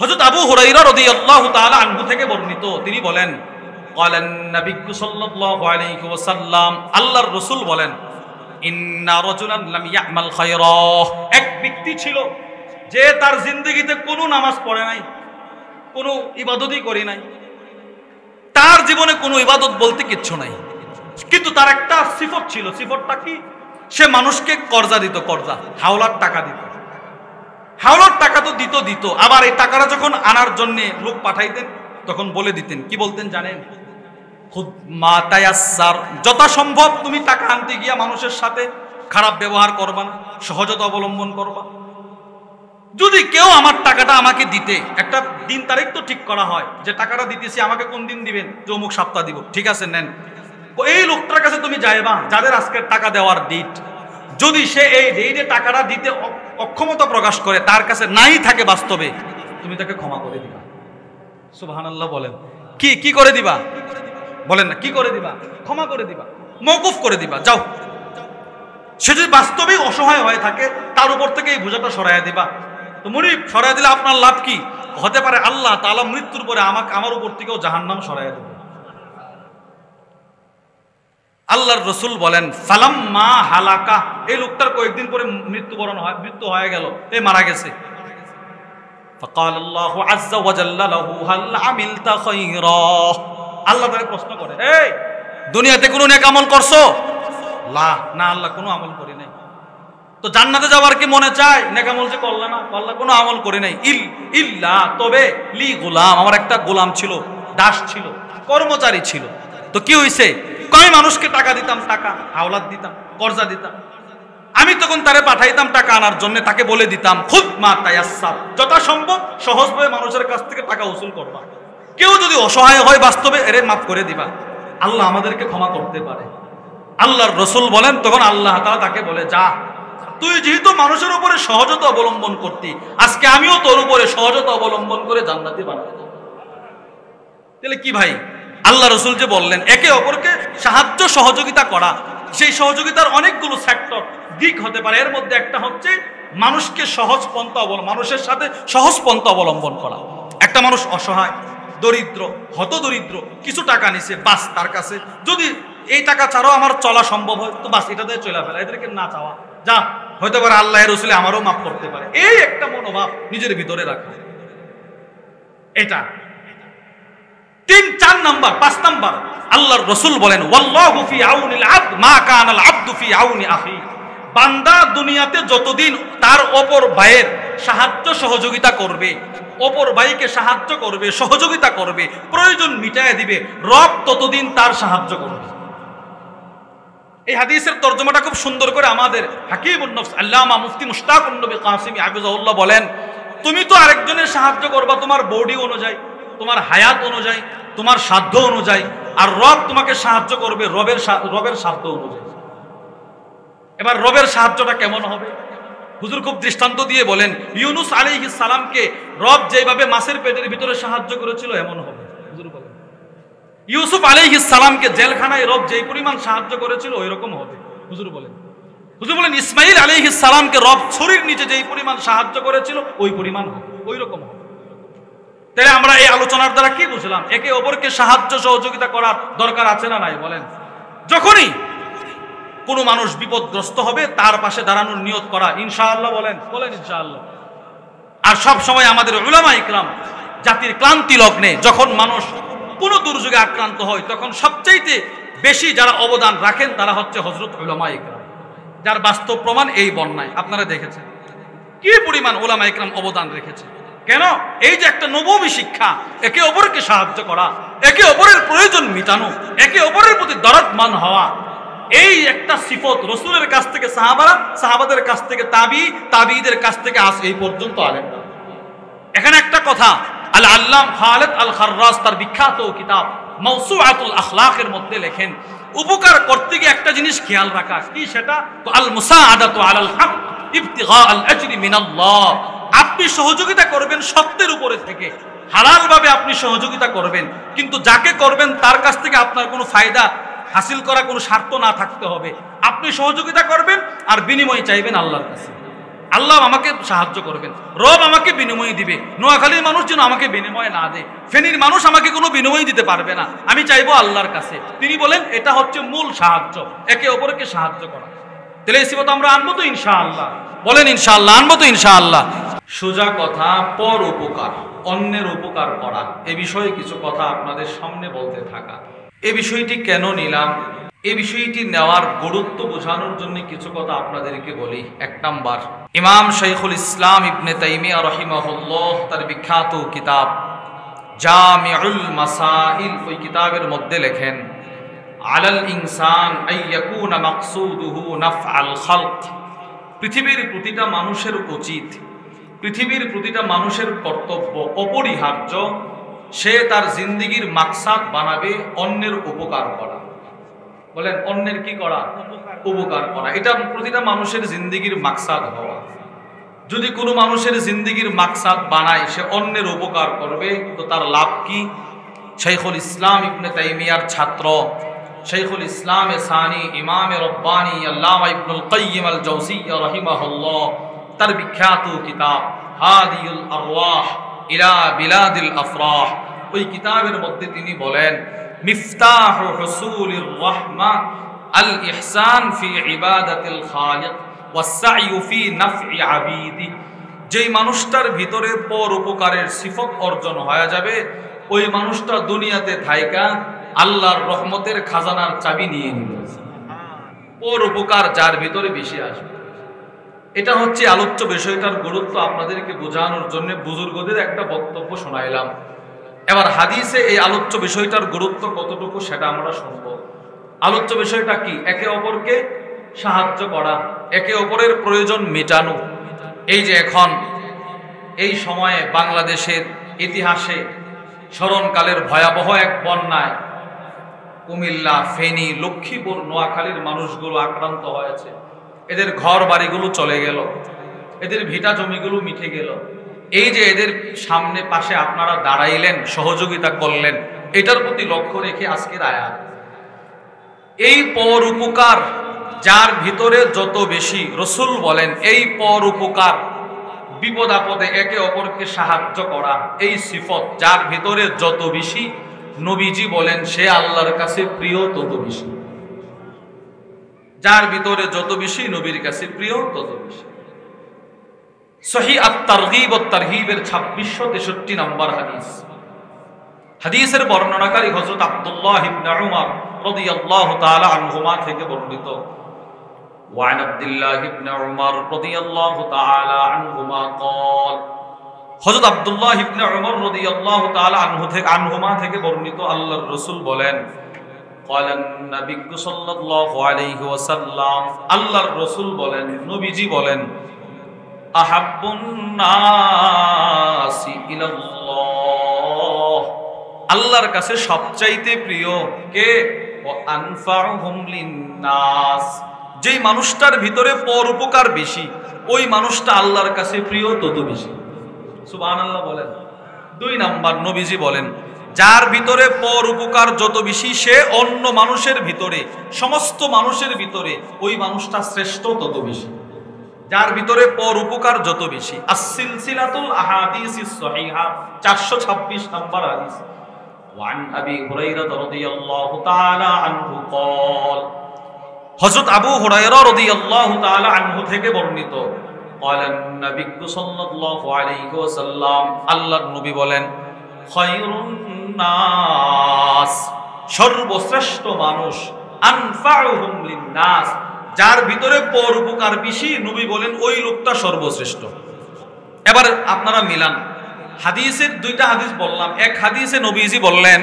হযরত আবু হুরায়রা রাদিয়াল্লাহু তাআলা আনহু থেকে বর্ণিত, তিনি বলেন ক্বালান নবী সাল্লাল্লাহু আলাইহি ওয়াসাল্লাম, আল্লাহর রাসূল বলেন, ইন্না রাজুলান লাম ইয়ামাল খায়রা, এক ব্যক্তি ছিল যে তার জিন্দেগিতে কোনো নামাজ পড়ে নাই, কোনো ইবাদতই করে নাই, তার জীবনে কোনো ইবাদত বলতে কিচ্ছু নাই, কিন্তু তার একটা সিফত ছিল। সিফতটা কি? সে মানুষকে কর্জা দিত, কর্জা, হাওলার টাকা দিত। হাওলার টাকা তো দিত, আবার এই টাকাটা যখন আনার জন্য লোক পাঠাইতেন তখন বলে দিতেন, কি বলতেন জানেন? খুদ মা তায়াসসার, যথাসম্ভব তুমি টাকা আনতে গিয়া মানুষের সাথে খারাপ ব্যবহার করবা না, সহজতা অবলম্বন করবা। যদি কেউ আমার টাকাটা আমাকে দিতে, একটা দিন তারিখ তো ঠিক করা হয় যে টাকাটা দিতেছি, আমাকে কোন দিন দিবেন, যে অমুক সপ্তাহ দিব, ঠিক আছে নেন। এই লোকটার কাছে তুমি যাইবা যাদের আজকের টাকা দেওয়ার ডেট, যদি সে এই ডেটে টাকাটা দিতে অক্ষমতা প্রকাশ করে, তার কাছে নাই থাকে বাস্তবে, তুমি তাকে ক্ষমা করে দিবা। সুবহানাল্লাহ বলেন। কি করে দিবা? বলেন না, কি করে দিবা? ক্ষমা করে দিবা, মওকুফ করে দিবা, যাও। সে যদি বাস্তবেই অসহায় হয়ে থাকে, তার উপর থেকে এই বোঝাটা সরাইয়া দিবা। তো মুনিব, সরাইয়া দিলে আপনার লাভ কি? হতে পারে আল্লাহ তাআলা মৃত্যুর পরে আমার উপর থেকেও জাহান্নাম সরাইয়া দেবে। আল্লাহর রাসূল বলেন, ফালাম্মা হালাকা, এই লোকটার কয়েকদিন পরে মৃত্যু হয়ে গেল, এই মারা গেছে। ফাকাল আল্লাহু আযজা ওয়া জাল্লা লাহু হাল আমিলতা খায়রা, আল্লাহ তাকে প্রশ্ন করে, এই দুনিয়াতে কোনো নেক আমল করছো? না, আল্লাহ কোনো আমল করি নাই। তো জান্নাতে যাওয়ার কি মনে চায়? নেক আমল যে করলা না, আল্লাহ কোনো আমল করি নাই। ইল্লা, তবে লি গোলাম, আমার একটা গোলাম ছিল, দাস ছিল, কর্মচারী ছিল। তো কি হইছে? কয় মানুষকে টাকা দিতাম, টাকা হাওলাত দিতাম, কর্জা দিতাম, আমি তখন তারে পাঠাইতাম টাকা আনার জন্য, তাকে বলে দিতাম খুদ মা তায়াসসার, যথাসম্ভব সহজভাবে মানুষের কাছ থেকে টাকা উসুল করবা। কেউ যদি অসহায় হয় বাস্তবে, এরে মাফ করে দিবা, আল্লাহ আমাদেরকে ক্ষমা করতে পারে। আল্লাহর রাসূল বলেন, তখন আল্লাহ তাআলা তাকে বলে, যা, তুই যেহেতু মানুষের উপরে সহজতা অবলম্বন করতি, আজকে আমিও তোর উপরে সহজতা অবলম্বন করে জান্নাতি বানাবো। তাহলে কি ভাই, আল্লাহ রাসূল যে বললেন একে অপরকে সাহায্য সহযোগিতা করা, সেই সহযোগিতার অনেকগুলো সেক্টর, দিক হতে পারে। এর মধ্যে একটা হচ্ছে মানুষকে মানুষের সাথে সহজ পন্থা অবলম্বন করা। একটা মানুষ অসহায়, দরিদ্র, হতদরিদ্র, কিছু টাকা নিছে, বাস তার কাছে যদি এই টাকা ছাড়াও আমার চলা সম্ভব হয়, তো বাস এটা দিয়ে চলে ফেলা, এদেরকে না চাওয়া, যা হয়তো পারে আল্লাহর রাসূল আমারও মাফ করতে পারে, এই একটা মনোভাব নিজের ভিতরে রাখা। এটা 3-4 নাম্বার। 5 নাম্বার, আল্লাহর রাসূল বলেন, ওয়াল্লাহু ফি আউনিল আবদ মা কানাল আবদু ফি আউনি আখি, বান্দা দুনিয়াতে যতদিন তার অপর ভাইয়ের সাহায্য সহযোগিতা করবে, অপর ভাইকে সাহায্য করবে, সহযোগিতা করবে, প্রয়োজন মিটায় দিবে, রব ততদিন তার সাহায্য করবে। এই হাদিসের তরজমাটা খুব সুন্দর করে আমাদের হাকিমুন নফস আল্লামা মুফতি মুশতাকুন নবী কাসিমি হাফিজাহুল্লাহ বলেন, তুমি তো আরেকজনের সাহায্য করবা তোমার বডি অনুযায়ী, তোমার হায়াত অনুযায়ী, তোমার সাধ্য অনুযায়ী, আর রব তোমাকে সাহায্য করবে রবের সাধ্য অনুযায়ী। এবার রবের সাহায্যটা কেমন হবে? হুজুর খুব দৃষ্টান্ত দিয়ে বলেন, ইউনুস আলাইহিস সালামকে রব যেভাবে মাছের পেটের ভিতরে সাহায্য করেছিল এমন হবে। হুজুর বলেন, ইউসুফ আলাইহিস সালামকে জেলখানায় রব যেই পরিমাণ সাহায্য করেছিল ওই রকম হবে। হুজুর বলেন, ইসমাইল আলাইহিস সালামকে রব ছুরির নিচে যেই পরিমাণ সাহায্য করেছিল ওই পরিমাণ হবে, ওই রকম হবে। তাহলে আমরা এই আলোচনার দ্বারা কি বুঝলাম? একে অপরকে সাহায্য সহযোগিতা করার দরকার আছে না নাই? বলেন। যখনই কোনো মানুষ বিপদগ্রস্ত হবে তার পাশে দাঁড়ানোর নিয়ত করা, ইনশাআল্লাহ বলেন ইনশাআল্লাহ। আর সব সময় আমাদের উলামা ইকরাম জাতির ক্লান্তি লগ্নে যখন মানুষ কোনো দুর্যোগে আক্রান্ত হয়, তখন সবচাইতে বেশি যারা অবদান রাখেন তারা হচ্ছে হযরত উলামা ইকরাম, যার বাস্তব প্রমাণ এই বন্যায় আপনারা দেখেছেন কি পরিমাণ উলামা ইকরাম অবদান রেখেছে। কেন? এই যে একটা নববী শিক্ষা, একে অপরকে সাহায্য করা, একে অপরের প্রয়োজন মিটানো, একে অপরের প্রতি দরদমান হওয়া, এই একটা সিফত রাসূলের কাছ থেকে সাহাবাদের কাছ থেকে তাবিঈদের কাছ থেকে আজ এই পর্যন্ত আলেমরা। এখানে একটা কথা, আল আল্লাম খালিদ আল খাররাজ তার বিখ্যাত কিতাব মাওসুআতুল আখলাকের মধ্যে লেখেন, উপকার করতে গিয়ে একটা জিনিস খেয়াল রাখা, কি সেটা? আল মুসাআদাতু আলাল হক ইবতিগা আল আজরি মিনাল্লাহ। আপনি সহযোগিতা করবেন সত্যের উপরে থেকে, হালাল ভাবে আপনি সহযোগিতা করবেন, কিন্তু যাকে করবেন তার কাছ থেকে আপনার কোনো ফায়দা হাসিল করা কোনো স্বার্থ না থাকতে হবে। আপনি সহযোগিতা করবেন আর বিনিময় চাইবেন আল্লাহর কাছে। আল্লাহ আমাকে সাহায্য করবেন, রব আমাকে বিনিময় দিবে। নোয়াখালীর মানুষ যেন আমাকে বিনিময় না দেয়, ফেনীর মানুষ আমাকে কোনো বিনিময় দিতে পারবে না, আমি চাইবো আল্লাহর কাছে। তিনি বলেন এটা হচ্ছে মূল সাহায্য, একে অপরকে সাহায্য করা। তাহলে এই সিফত আমরা আনবো তো ইনশাআল্লাহ? বলেন ইনশাআল্লাহ, আনবো তো ইনশাআল্লাহ। সোজা কথা, পর উপকার, অন্যের উপকার করা, এ বিষয়ে কিছু কথা আপনাদের সামনে বলতে থাকা। এই বিষয়টি কেন নিলাম, এই বিষয়টি নেওয়ার গুরুত্ব বোঝানোর জন্য কিছু কথা আপনাদেরকে বলি। এক নাম্বার, ইমাম শাইখুল ইসলাম ইবনে তাইমিয়া রাহিমাহুল্লাহ তার বিখ্যাত কিতাব জামিউল মাসাইল, ওই কিতাবের মধ্যে লেখেন, আলাল ইনসান আইয়াকুনা মাকসুদুহু নাফআল খালক। পৃথিবীর প্রতিটা মানুষের উচিত, পৃথিবীর প্রতিটা মানুষের কর্তব্য, অপরিহার্য, সে তার জিন্দেগির মাকসাদ বানাবে অন্যের উপকার করা। বলেন অন্যের কি করা? উপকার করা। এটা প্রতিটা মানুষের জিন্দেগির মাকসাদ হওয়া। যদি কোনো মানুষের জিন্দেগির মাকসাদ বানায় সে অন্যের উপকার করবে, তো তার লাভ কি? শাইখুল ইসলাম ইবনে তাইমিয়ার ছাত্র শাইখুল ইসলাম সানি ইমামে রব্বানি আল্লামা ইবনুল কাইয়িম আল জাওজিয়্যা রাহিমাহুল্লাহ তার বিখ্যাত কিতাব হাদিউল আরওয়াহ ইলা বিলাদিল আফরাহ, ওই কিতাবের মধ্যে তিনি বলেন, মিফতাহু হুসুলির রাহমা আল ইহসান ফি ইবাদাতিল খালিক ওয়াস সা'য়ু ফি নাফ'i আবিদি। যেই মানুষটার ভিতরে পর উপকারের সিফত অর্জন হয়ে যাবে, ওই মানুষটা দুনিয়াতে থাইকা আল্লাহর রহমতের খাজানার চাবি নিয়ে নিবে। পর উপকার যার ভিতরে বেশি আসবে, এটা হচ্ছে আলোচ্য বিষয়টার গুরুত্ব আপনাদেরকে বোঝানোর জন্য বুজুর্গদের একটা বক্তব্য শোনাইলাম। এবার হাদিসে এই আলোচ্য বিষয়টার গুরুত্ব কতটুকু সেটা আমরা শুনবো। আলোচ্য বিষয়টা কি? একে অপরকে সাহায্য করা, একে অপরের প্রয়োজন মেটানো। এই যে এখন এই সময়ে বাংলাদেশের ইতিহাসে স্মরণকালের ভয়াবহ এক বন্যায় কুমিল্লা, ফেনী, লক্ষ্মীপুর, নোয়াখালীর মানুষগুলো আক্রান্ত হয়েছে। এদের ঘর বাড়িগুলো চলে গেল, এদের ভিটা জমিগুলো মিটে গেল। এই যে এদের সামনে পাশে আপনারা দাঁড়াইলেন, সহযোগিতা করলেন, এটার প্রতি লক্ষ্য রেখে আজকের আয়াত। এই পর উপকার যার ভিতরে যত বেশি, রসুল বলেন এই পর উপকার, বিপদ আপদে একে অপরকে সাহায্য করা, এই সিফত যার ভিতরে যত বেশি, নবীজি বলেন সে আল্লাহর কাছে প্রিয় তত বেশি। যার ভিতরে যত বেশি, নবীর কাছে প্রিয় তত বেশি। সহিহ আত-তারগীব ওয়াত তারহীবের 2663 নম্বর হাদিস। হাদিসের বর্ণনাকারী হযরত আব্দুল্লাহ ইবনে উমর রাদিয়াল্লাহু তাআলা আনহুমা থেকে বর্ণিত। ওয়ান আব্দুল্লাহ ইবনে উমর রাদিয়াল্লাহু তাআলা আনহুমা قال, হযরত আব্দুল্লাহ ইবনে উমর রাদিয়াল্লাহু তাআলা আনহুমা থেকে বর্ণিত, আল্লাহর রাসূল বলেন, قال النبي صلى الله عليه وسلم, আল্লাহর রাসূল বলেন, নবীজি বলেন, আহাব্বুন নাসি ইলাল্লাহ, আল্লাহর কাছে সবচাইতে প্রিয় কে? ওয়া আনফাউহুম লিন্নাস, যেই মানুষটার ভিতরে পর উপকার বেশি, ওই মানুষটা আল্লাহর কাছে প্রিয় তত বেশি। সুবহানাল্লাহ বলেন। 2 নাম্বার, নবীজি বলেন, যার ভিতরে পর উপকার যত বেশি, সে অন্য মানুষের ভিতরে, সমস্ত মানুষের ভিতরে ওই মানুষটা শ্রেষ্ঠ তত বেশি। যার ভিতরে পর উপকার যত বেশি। আস-সিলসিলাতুল আহাদিসিস সহিহা 426 নম্বর হাদিস। ওয়ান আবি হুরায়রা রাদিয়াল্লাহু তাআলা আনহু قال, হযরত আবু হুরায়রা রাদিয়াল্লাহু তাআলা আনহু থেকে বর্ণিত, قال النبي صلى الله عليه وسلم, আল্লাহর নবী বলেন, খায়রুন নাস, সর্বশ্রেষ্ঠ মানুষ, আনফাউহুম লিন্নাস, যার ভিতরে পর উপকার বেশি, নবী বলেন ওই লোকটা সর্বশ্রেষ্ঠ। এবার আপনারা মিলান, হাদিসের 2টা হাদিস বললাম। এক হাদিসে নবীজি বললেন,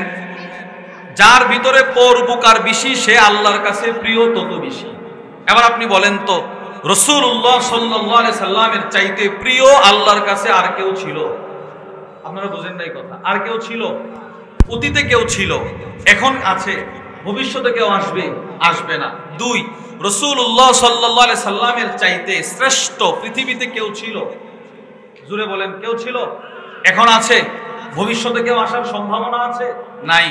যার ভিতরে পর উপকার বেশি, সে আল্লাহর কাছে প্রিয় তত বেশি। এবার আপনি বলেন তো, রাসূলুল্লাহ সাল্লাল্লাহু আলাইহি সাল্লামের চাইতে প্রিয় আল্লাহর কাছে আর কেউ ছিল? আপনারা বুঝেন নাই কথা। আর কেউ ছিল? অতীতে কেউ ছিল, এখন আছে, ভবিষ্যতে কেউ আসবে? আসবে না। 2, রাসূলুল্লাহ সাল্লাল্লাহু আলাইহি সাল্লামের চাইতে শ্রেষ্ঠ পৃথিবীতে কেউ ছিল? জোরে বলেন, কেউ ছিল? এখন আছে? ভবিষ্যতে কেউ আসার সম্ভাবনা আছে? নাই।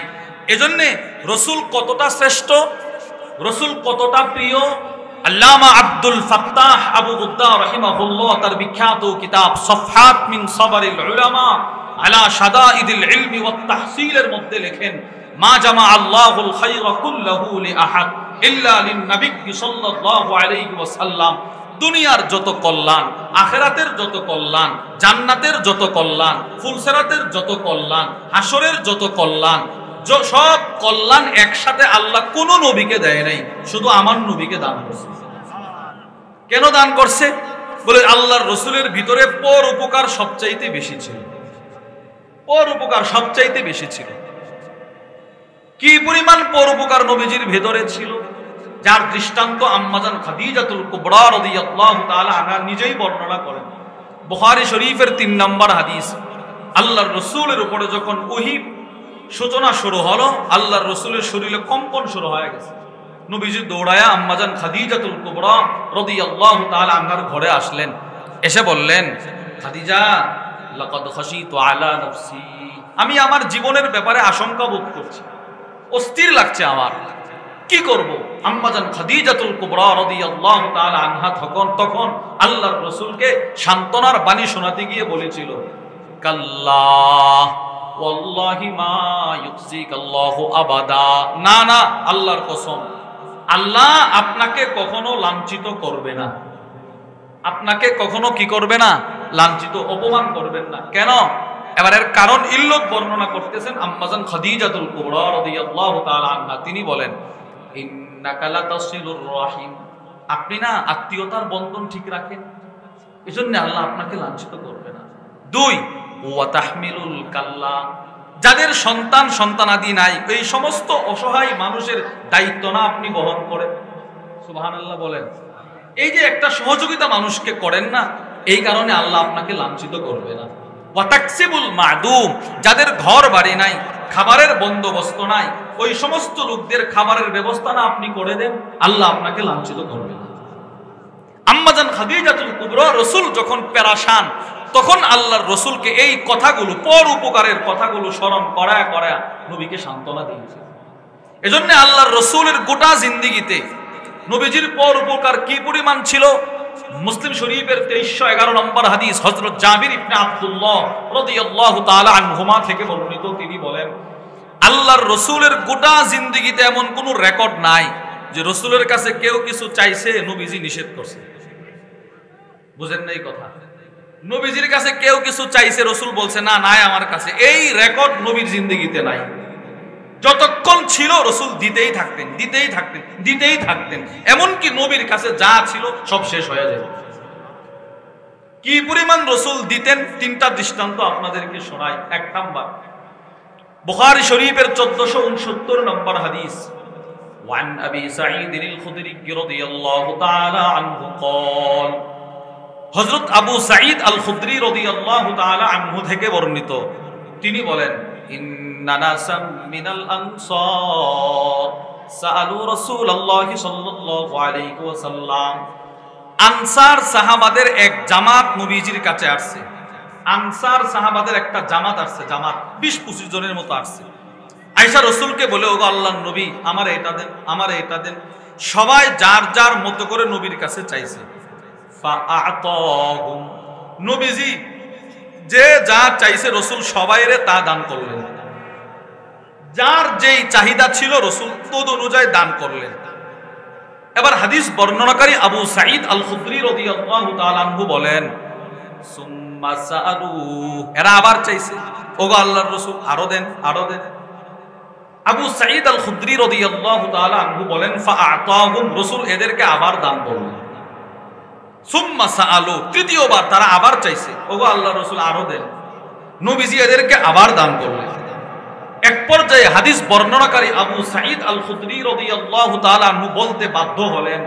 এজন্যে রসুল কতটা শ্রেষ্ঠ, রসুল কতটা প্রিয়, আল্লামা আব্দুল ফাত্তাহ আবু গুদ্দা রাহিমাহুল্লাহ তার বিখ্যাত কিতাব সফহাত মিন সাবরিল উলামা আলা শাদাইদিল ইলমি ওয়াত তাহসিলের মধ্যে লেখেন, মা জামা আল্লাহুল খায়রা কুল্লাহু লিআহাদ ইল্লা লিন-নবী সাল্লাল্লাহু আলাইহি ওয়াসাল্লাম। দুনিয়ার যত কল্যাণ, আখিরাতের যত কল্যাণ, জান্নাতের যত কল্যাণ, ফুলসেরাতের যত কল্যাণ, হাসরের যত কল্যাণ, সব কল্যাণ একসাথে আল্লাহ কোন নবীকে দেয় নাই, শুধু আমার নবীকে দান করছে। কেন দান করছে? বলে আল্লাহর রসুলের ভিতরে পর উপকার সবচাইতে বেশি ছিল। পর উপকার সবচাইতে বেশি ছিল। কি পরিমাণ পর উপকার নবীজির ভেতরে ছিল, যার দৃষ্টান্ত আম্মাজান খাদিজাতুল কুবরা রাদিয়াল্লাহু তাআলা আনহা নিজেই বর্ণনা করেন। বুখারী শরীফের 3 নম্বর হাদিস। আল্লাহর রসুলের উপরে যখন ওহী সূচনা শুরু হলো, আল্লাহর রসুলের শরীরে কম্পন শুরু হয়ে গেছে। নবীজি দৌড়ায়া আম্মাজান খাদিজাতুল কুবরা রাদিয়াল্লাহু তাআলা আনহার ঘরে আসলেন। এসে বললেন, খাদিজা লাকাদ খাশিতু আলা নাফসি, আমি আমার জীবনের ব্যাপারে আশঙ্কা বোধ করছি, অস্থির লাগছে আমার, কি করব? আম্মাজান খাদিজাতুল কুবরা রাদিয়াল্লাহু তাআলা আনহা তখন আল্লাহর রাসূলকে সান্ত্বনার বাণী শোনাতে গিয়ে বলেছিল, কাল্লা ওয়াল্লাহি মা ইউকজিকাল্লাহু আবাদা, না না, আল্লাহর কসম, আল্লাহ আপনাকে কখনো লাঞ্ছিত করবে না, আপনাকে কখনো কি করবে না? লাঞ্ছিত, অপমান করবেন না। কেন? এবার এর কারণ ইল্লত বর্ণনা করতেছেন আম্মাজান খাদিজাতুল কুবরা রাদিয়াল্লাহু তাআলা আনহা। তিনি বলেন, ইন্নাকা লাতাসিলুর রাহিম, আপনি না আত্মীয়তার বন্ধন ঠিক রাখেন, এজন্য আল্লাহ আপনাকে লাঞ্ছিত করবে না। 2 ওয়া তাহমিলুল কাল্লা, যাদের সন্তানাদি নাই, এই সমস্ত অসহায় মানুষের দায়িত্ব না আপনি বহন করেন। সুবহানাল্লাহ বলেন। এই যে একটা সহযোগিতা মানুষকে করেন না, এই কারণে আল্লাহ আপনাকে লাঞ্ছিত করবে না। ওয়া তাকসিবুল মাদুম, যাদের ঘর বাড়ি নাই, খাবারের বন্দোবস্ত নাই, ওই সমস্ত লোকদের খাবারের ব্যবস্থা না আপনি করে দেন, আল্লাহ আপনাকে লাঞ্ছিত করবে না। আম্মাজান খাদিজাতুল কুবরা, রাসূল যখন পেরেশান, তখন আল্লাহর রসুলকে এই কথাগুলো, পর উপকারের কথাগুলো স্মরণ করায় নবীকে সান্ত্বনা দিয়েছে। এজন্য আল্লাহর রসুলের গোটা জিন্দেগিতে নবীজির পর উপকার কি পরিমাণ ছিল। মুসলিম শরীফের 2311 নম্বর হাদিস, হযরত জাবির ইবনে আব্দুল্লাহ রাদিয়াল্লাহু তাআলা আনহুমা থেকে বর্ণিত। তিনি বলেন, আল্লাহর রসুলের গোটা জিন্দেগিতে এমন কোন রেকর্ড নাই যে রসুলের কাছে কেউ কিছু চাইছে নবীজি নিষেধ করছে। বুঝেন না এই কথা? নবীজির কাছে কেউ কিছু চাইছে, রসুল বলছে না, নাই আমার কাছে, এই রেকর্ড নবীর জিন্দেগিতে নাই। যতক্ষণ ছিল রসুল দিতেই থাকতেন, এমনকি নবীর কাছে যা ছিল সব শেষ হয়ে যায়। কি পরিমাণ রসুল দিতেন, 3টা দৃষ্টান্ত আপনাদেরকে শোনাই। 1 নাম্বার, বুখারী শরীফের 1469 নম্বর হাদিস। ওয়ান আবি সাঈদ আল খুদরি রাদিয়াল্লাহু তাআলা আনহু قال, হযরত আবু সাঈদ আল খুদরি রাদিয়াল্লাহু তাআলা আনহু থেকে বর্ণিত। তিনি বলেন, ইন্না নাসাম মিনাল আনসার সাআলু রাসূলুল্লাহি সাল্লাল্লাহু আলাইহি ওয়াসাল্লাম, আনসার সাহাবাদের এক জামাত নবীজির কাছে আসছে। আনসার সাহাবাদের একটা জামাত আসছে, জামাত 20-25 জনের মতো আসছে। আয়েশা রাসূলকে বলে, ওগো আল্লাহর নবী, আমারে এটা দেন, আমারে এটা দেন। সবাই যার যার মতো করে নবীর কাছে চাইছে। ফাআতাহুম, নবীজি যে যা চাইছে রাসূল সবাইরে তা দান করলেন। যার যেই চাহিদা ছিল রাসূল তদ অনুযায়ী দান করলেন। এবার হাদিস বর্ণনাকারী আবু সাঈদ আল খুদরি রাদিয়াল্লাহু তাআলা আনহু বলেন, সুম্মা সাআলু, এরা আবার চাইছে, ওগো আল্লাহর রাসূল আরো দেন, আরো দেন। আবু সাঈদ আল খুদরি রাদিয়াল্লাহু তাআলা আনহু বলেন, ফাআতাহুম, রাসূল এদেরকে আবার দান করলেন। সুম্মা সাআলু, তৃতীয়বার তারা আবার চাইছে, ওগো আল্লাহর রাসূল আরো দেন। নবীজি এদেরকে আবার দান করলেন। এক পর্যায়ে হাদিস বর্ণনাকারী আবু সাঈদ আল খুদরি রাদিয়াল্লাহু তাআলা আনহু বলতে বাধ্য হলেন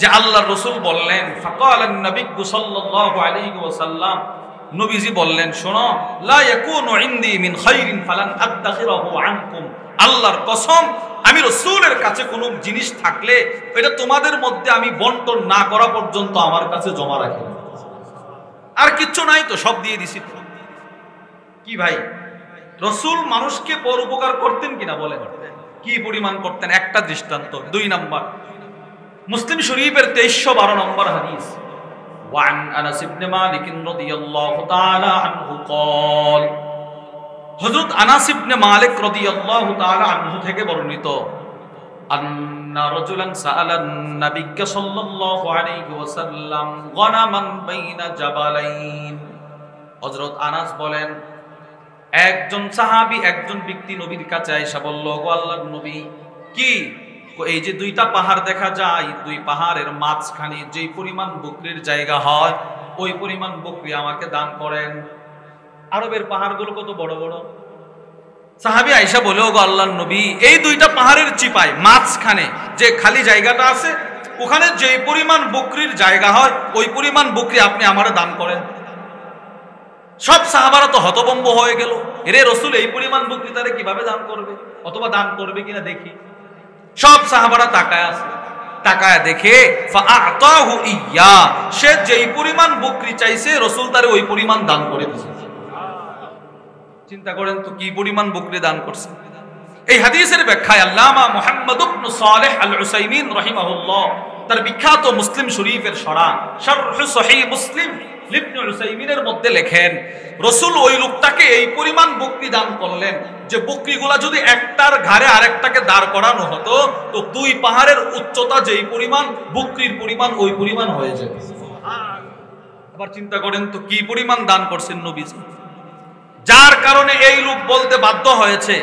যে আল্লাহর রাসূল বললেন, ফাকালান নবী সাল্লাল্লাহু আলাইহি ওয়াসাল্লাম, নবীজি বললেন, শোনো, লা ইয়াকুনু ইনদি মিন খাইরিন ফালান আদাখিরাহু আনকুম, আল্লাহর কসম, আমি রাসূলের কাছে কোনো জিনিস থাকলে এটা তোমাদের মধ্যে আমি বন্টন না করা পর্যন্ত আমার কাছে জমা রাখি। আর কিচ্ছু নাই তো, সব দিয়ে দিছি। কি ভাই, রাসূল মানুষকে পর উপকার করতেন কিনা বলেন? কি পরিমাণ করতেন, একটা দৃষ্টান্ত। 2 নাম্বার, মুসলিম শরীফের 2312 নম্বর হাদিস। ওয়ান আনাস ইবনে মালিক রাদিয়াল্লাহু তাআলা আনহু قال হযরত আনাস ইবনে মালিক রাদিয়াল্লাহু তাআলা আনহু থেকে বর্ণিত, আন্না রাজুলান সাআলান নবিয়্য সাল্লাল্লাহু আলাইহি ওয়াসাল্লাম গনামান বাইনা জাবালাইন। হযরত আনাস বলেন, একজন সাহাবী, একজন ব্যক্তি নবীর কাছে আয়েশা বলল, গো আল্লাহর নবী, কি? এই যে দুইটা পাহাড় দেখা যায়, দুই পাহাড়ের মাঝখানে যেই পরিমাণ বকরির জায়গা হয়, ওই পরিমাণ বকরি আমাকে দান করেন। আরবের পাহাড়গুলো কত বড় বড়। সাহাবী আয়েশা বলে, গো আল্লাহর নবী, এই দুইটা পাহাড়ের চিপায় মাঝখানে যে খালি জায়গাটা আছে, ওখানে যেই পরিমাণ বকরির জায়গা হয়, ওই পরিমাণ বকরি আপনি আমারে দান করেন। সব সাহাবারা তো হতভম্ব হয়ে গেল, এরে রাসূল এই পরিমাণ বকরি তারে কিভাবে দান করবে, অথবা দান করবে কিনা দেখি। সব সাহাবারা তাকায় আছে, তাকায় দেখে ফাআতাহু ইয়া, সে যেই পরিমাণ বকরি চাইছে রাসূল তারে ওই পরিমাণ দান করে দিয়েছে। চিন্তা করেন তো কি পরিমাণ বকরি দান করছে। এই হাদিসের ব্যাখ্যায় আল্লামা মুহাম্মদ ইবনে সালেহ আল উসাইমিন রাহিমাহুল্লাহ তার বিখ্যাত মুসলিম শরীফের শারহ সহিহ মুসলিম ইবনে উসাইমিনের মধ্যে লেখেন, রাসূল ওই লোকটাকে এই পরিমাণ বকরি দান করলেন যে বকরিগুলা যদি একটার ঘাড়ে আরেকটাকে দাঁড় করানো হতো, তো দুই পাহাড়ের উচ্চতা যেই পরিমাণ, বকরির পরিমাণ ওই পরিমাণ হয়ে যেত। আবার চিন্তা করেন তো কি পরিমাণ দান করছেন নবীজি, যার কারণে এই লোক বলতে বাধ্য হয়েছে,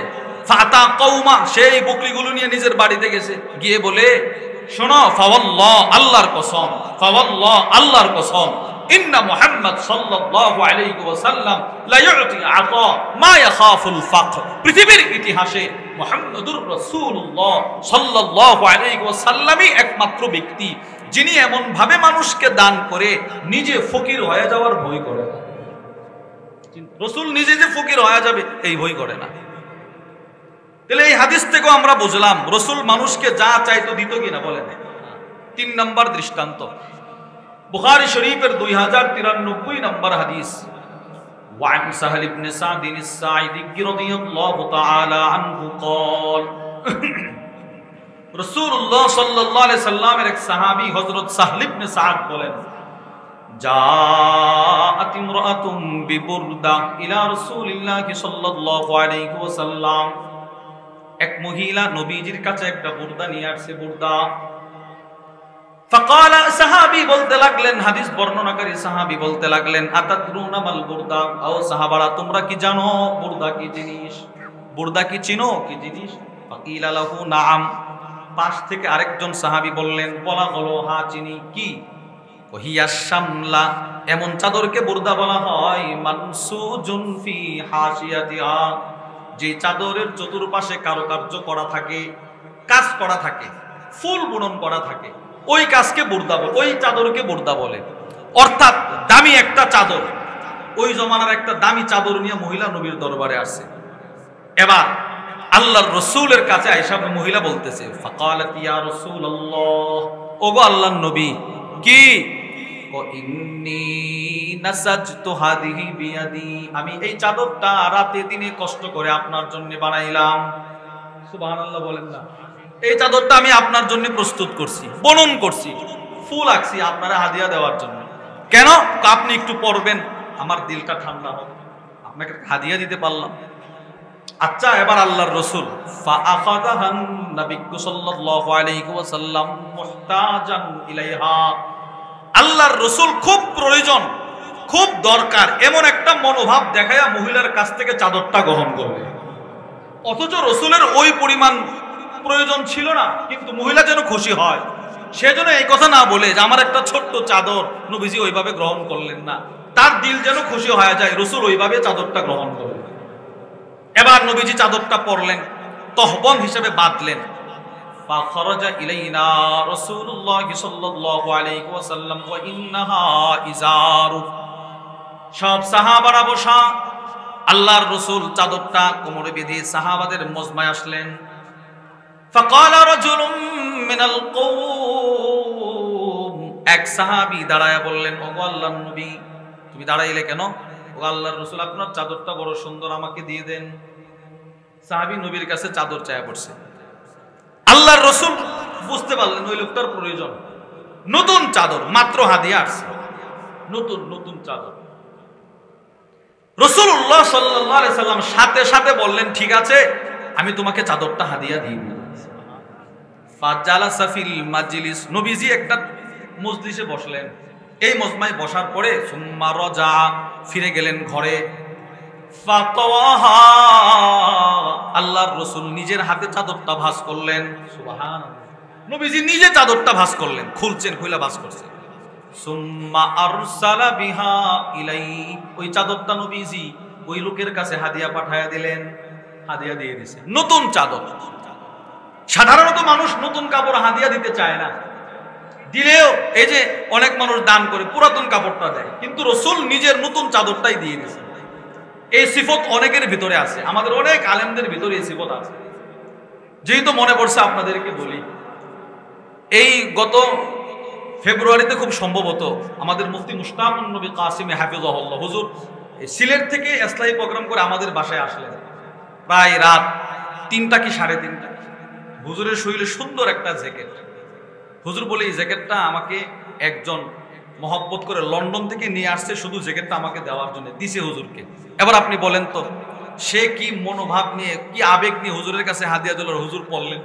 ফাতা কওমা, সেই বকরিগুলো নিয়ে নিজের বাড়িতে গেছে, গিয়ে বলে, শোনো, ফাওয়াল্লাহ, আল্লাহর কসম, ফাওয়াল্লাহ, আল্লাহর কসম, ইন্না মুহাম্মদ সাল্লাল্লাহু আলাইহি ওয়াসাল্লাম লা ইউতি আতা মা ইয়াখাফুল ফাকর। পৃথিবীর ইতিহাসে মুহাম্মদুর রাসূলুল্লাহ সাল্লাল্লাহু আলাইহি ওয়াসাল্লামই একমাত্র ব্যক্তি যিনি এমন ভাবে মানুষকে দান করে নিজে ফকির হয়ে যাওয়ার ভয় করে না। রাসূল নিজে যে ফকির হয়ে যাবে এই ভয় করে না। তাহলে এই হাদিস থেকেও আমরা বুঝলাম রাসূল মানুষকে যা চাইতো দিত কিনা, বলেন। 3 নম্বর দৃষ্টান্ত, বুখারী শরীফের 2093 নম্বর হাদিস। ওয়ান সাহল ইবনে সাদ আস-সাঈদী রাদিয়াল্লাহু তাআলা আনহু قال রাসূলুল্লাহ সাল্লাল্লাহু আলাইহি সাল্লামের এক সাহাবী হযরত সাহল ইবনে সাদ বলেন, জাআত ইমরাআতুম বিবুরদা ইলা রাসূলিল্লাহি সাল্লাল্লাহু আলাইহি ওয়াসাল্লাম। এক মহিলা নবীজির কাছে একটা বুরদা নিয়ে আসছে, বুরদা। ফাকালা, সাহাবী বলতে লাগলেন, হাদিস বর্ণনাকারী সাহাবী বলতে লাগলেন, আতাদরুনা মাল বুরদা, ও সাহাবারা তোমরা কি জানো বুরদা কি জিনিস? বুরদা কি চিনো, কি জিনিস? ফাকিলা লাহু নাআম, পাশ থেকে আরেকজন সাহাবী বললেন, বলা হলো, হ্যাঁ চিনি। কি? ওহিয়া শামলা, এমন চাদরকে বুরদা বলা হয়, মানসুজুন ফি হাসিয়াতিহা, যে চাদরের চতুর্পাশে কারুকার্য করা থাকে, কাজ করা থাকে, ফুল বুনন করা থাকে, ওই কাজকে বুরদা বলে, ওই চাদরকে বুরদা বলে। অর্থাৎ দামি একটা চাদর, ওই জমানার একটা দামি চাদর নিয়ে মহিলা নবীর দরবারে আসছে। এবার আল্লাহর রাসূলের কাছে আয়েশা মহিলা বলতেছে, ফাকালাত ইয়া রাসূলুল্লাহ, ওগো আল্লাহর নবী, কি? ইন্নী নাসাজতু হাদিহি বিয়াদি, আমি এই চাদরটা রাতে দিনে কষ্ট করে আপনার জন্য বানাইলাম। সুবহানাল্লাহ বলেন না। এই চাদরটা আমি আপনার জন্য প্রস্তুত করছি, বনন করছি, ফুল আঁকছি আপনারা হাদিয়া দেওয়ার জন্য। কেন? আপনি একটু পরবেন, আমার দিলটা ঠান্ডা হবে, আপনাকে হাদিয়া দিতে পারলাম। আচ্ছা, এবার আল্লাহর রাসূল ফাআখাযাহান নবিয়্যু সাল্লাল্লাহু আলাইহি ওয়াসাল্লাম মুহতাজান ইলাইহা, আল্লাহর রাসূল খুব প্রয়োজন, খুব দরকার এমন একটা মনোভাব দেখায়া মহিলার কাছ থেকে চাদরটা গ্রহণ করবে। অথচ রাসূলের ওই পরিমাণ প্রয়োজন ছিল না, কিন্তু মহিলা যেন খুশি হয় সেজন্য এই কথা না বলে যে আমার একটা ছোট্ট চাদর নবীজি ওইভাবে গ্রহণ করলেন না, তার দিল যেন খুশি হয়ে যায়, রাসূল ওইভাবে চাদরটা গ্রহণ করলেন। এবার নবীজি চাদরটা পরলেন, তহবন হিসেবে বাঁধলেন। ফাখরাজা ইলাইনা রাসূলুল্লাহ সাল্লাল্লাহু আলাইহি ওয়াসাল্লাম ওয়া ইন্নাহা ইজারু, সব সাহাবারা বসা, আল্লাহর রাসূল চাদরটা কোমরে বেঁধে সাহাবাদের মজমায় আসলেন। ফাকালা রাজুলুম মিনাল কওম, এক সাহাবী দাঁড়ায়া বললেন, ওগো আল্লাহর নবী, তুমি দাঁড়াইলে কেন? ও আল্লাহর রাসূল, আপনার চাদরটা বড় সুন্দর, আমাকে দিয়ে দেন। সাহাবী নবীর কাছে চাদর চায়া পড়ছে। আল্লাহর রাসূল বুঝতে পারলেন ওই লোকটার প্রয়োজন। নতুন চাদর মাত্র হাদিয়া আসছে, নতুন নতুন চাদর। রাসূলুল্লাহ সাল্লাল্লাহু আলাইহি সাল্লাম সাথে সাথে বললেন, ঠিক আছে আমি তোমাকে চাদরটা হাদিয়া দিই। ফাজালাসা ফিল মাজলিস, নবীজি একটা মজলিসে বসলেন। এই মজমায় বসার পরে সুম্মা রাজা, ফিরে গেলেন ঘরে। ফাতাওয়াহা, আল্লাহর রাসূল নিজের হাতে চাদরটা ভাঁজ করলেন। সুবহানাল্লাহ, নবীজি নিজে চাদরটা ভাঁজ করলেন, খুলছেন, খুলে ভাঁজ করছেন। সুম্মা আরসালা বিহা ইলাই, ওই চাদরটা নবীজি ওই লোকের কাছে হাদিয়া পাঠায়া দিলেন, হাদিয়া দিয়ে দিয়েছে নতুন চাদর। সাধারণত মানুষ নতুন কাপড় হাদিয়া দিতে চায় না, দিলেও এই যে অনেক মানুষ দান করে পুরাতন কাপড়টা দেয়, কিন্তু রাসূল নিজের নতুন চাদরটাই দিয়ে দিয়েছে। এই সিফত অনেকের ভিতরে আছে, আমাদের অনেক আলেমদের ভিতরে এই সিফত আছে। যেহেতু মনে পড়ছে আপনাদেরকে বলি, এই গত ফেব্রুয়ারিতে খুব সম্ভবত আমাদের মুফতি মুশতাকুন নবী কাসিম হাফিজাহুল্লাহ হুজুর সিলেট থেকে ইসলামী প্রোগ্রাম করে আমাদের বাসায় আসলেন। প্রায় রাত 3টা কি 3:30। হুজুরের শরীরে সুন্দর একটা জ্যাকেট। হুজুর বলে, এই জ্যাকেটটা আমাকে একজন মহব্বত করে লন্ডন থেকে নিয়ে আসছে, শুধু জ্যাকেটটা আমাকে দেওয়ার জন্য দিছে হুজুরকে। এবার আপনি বলেন তো, সে কি মনোভাব নিয়ে, কি আবেগ নিয়ে হুজুরের কাছে হাদিয়া দিল। হুজুর বললেন,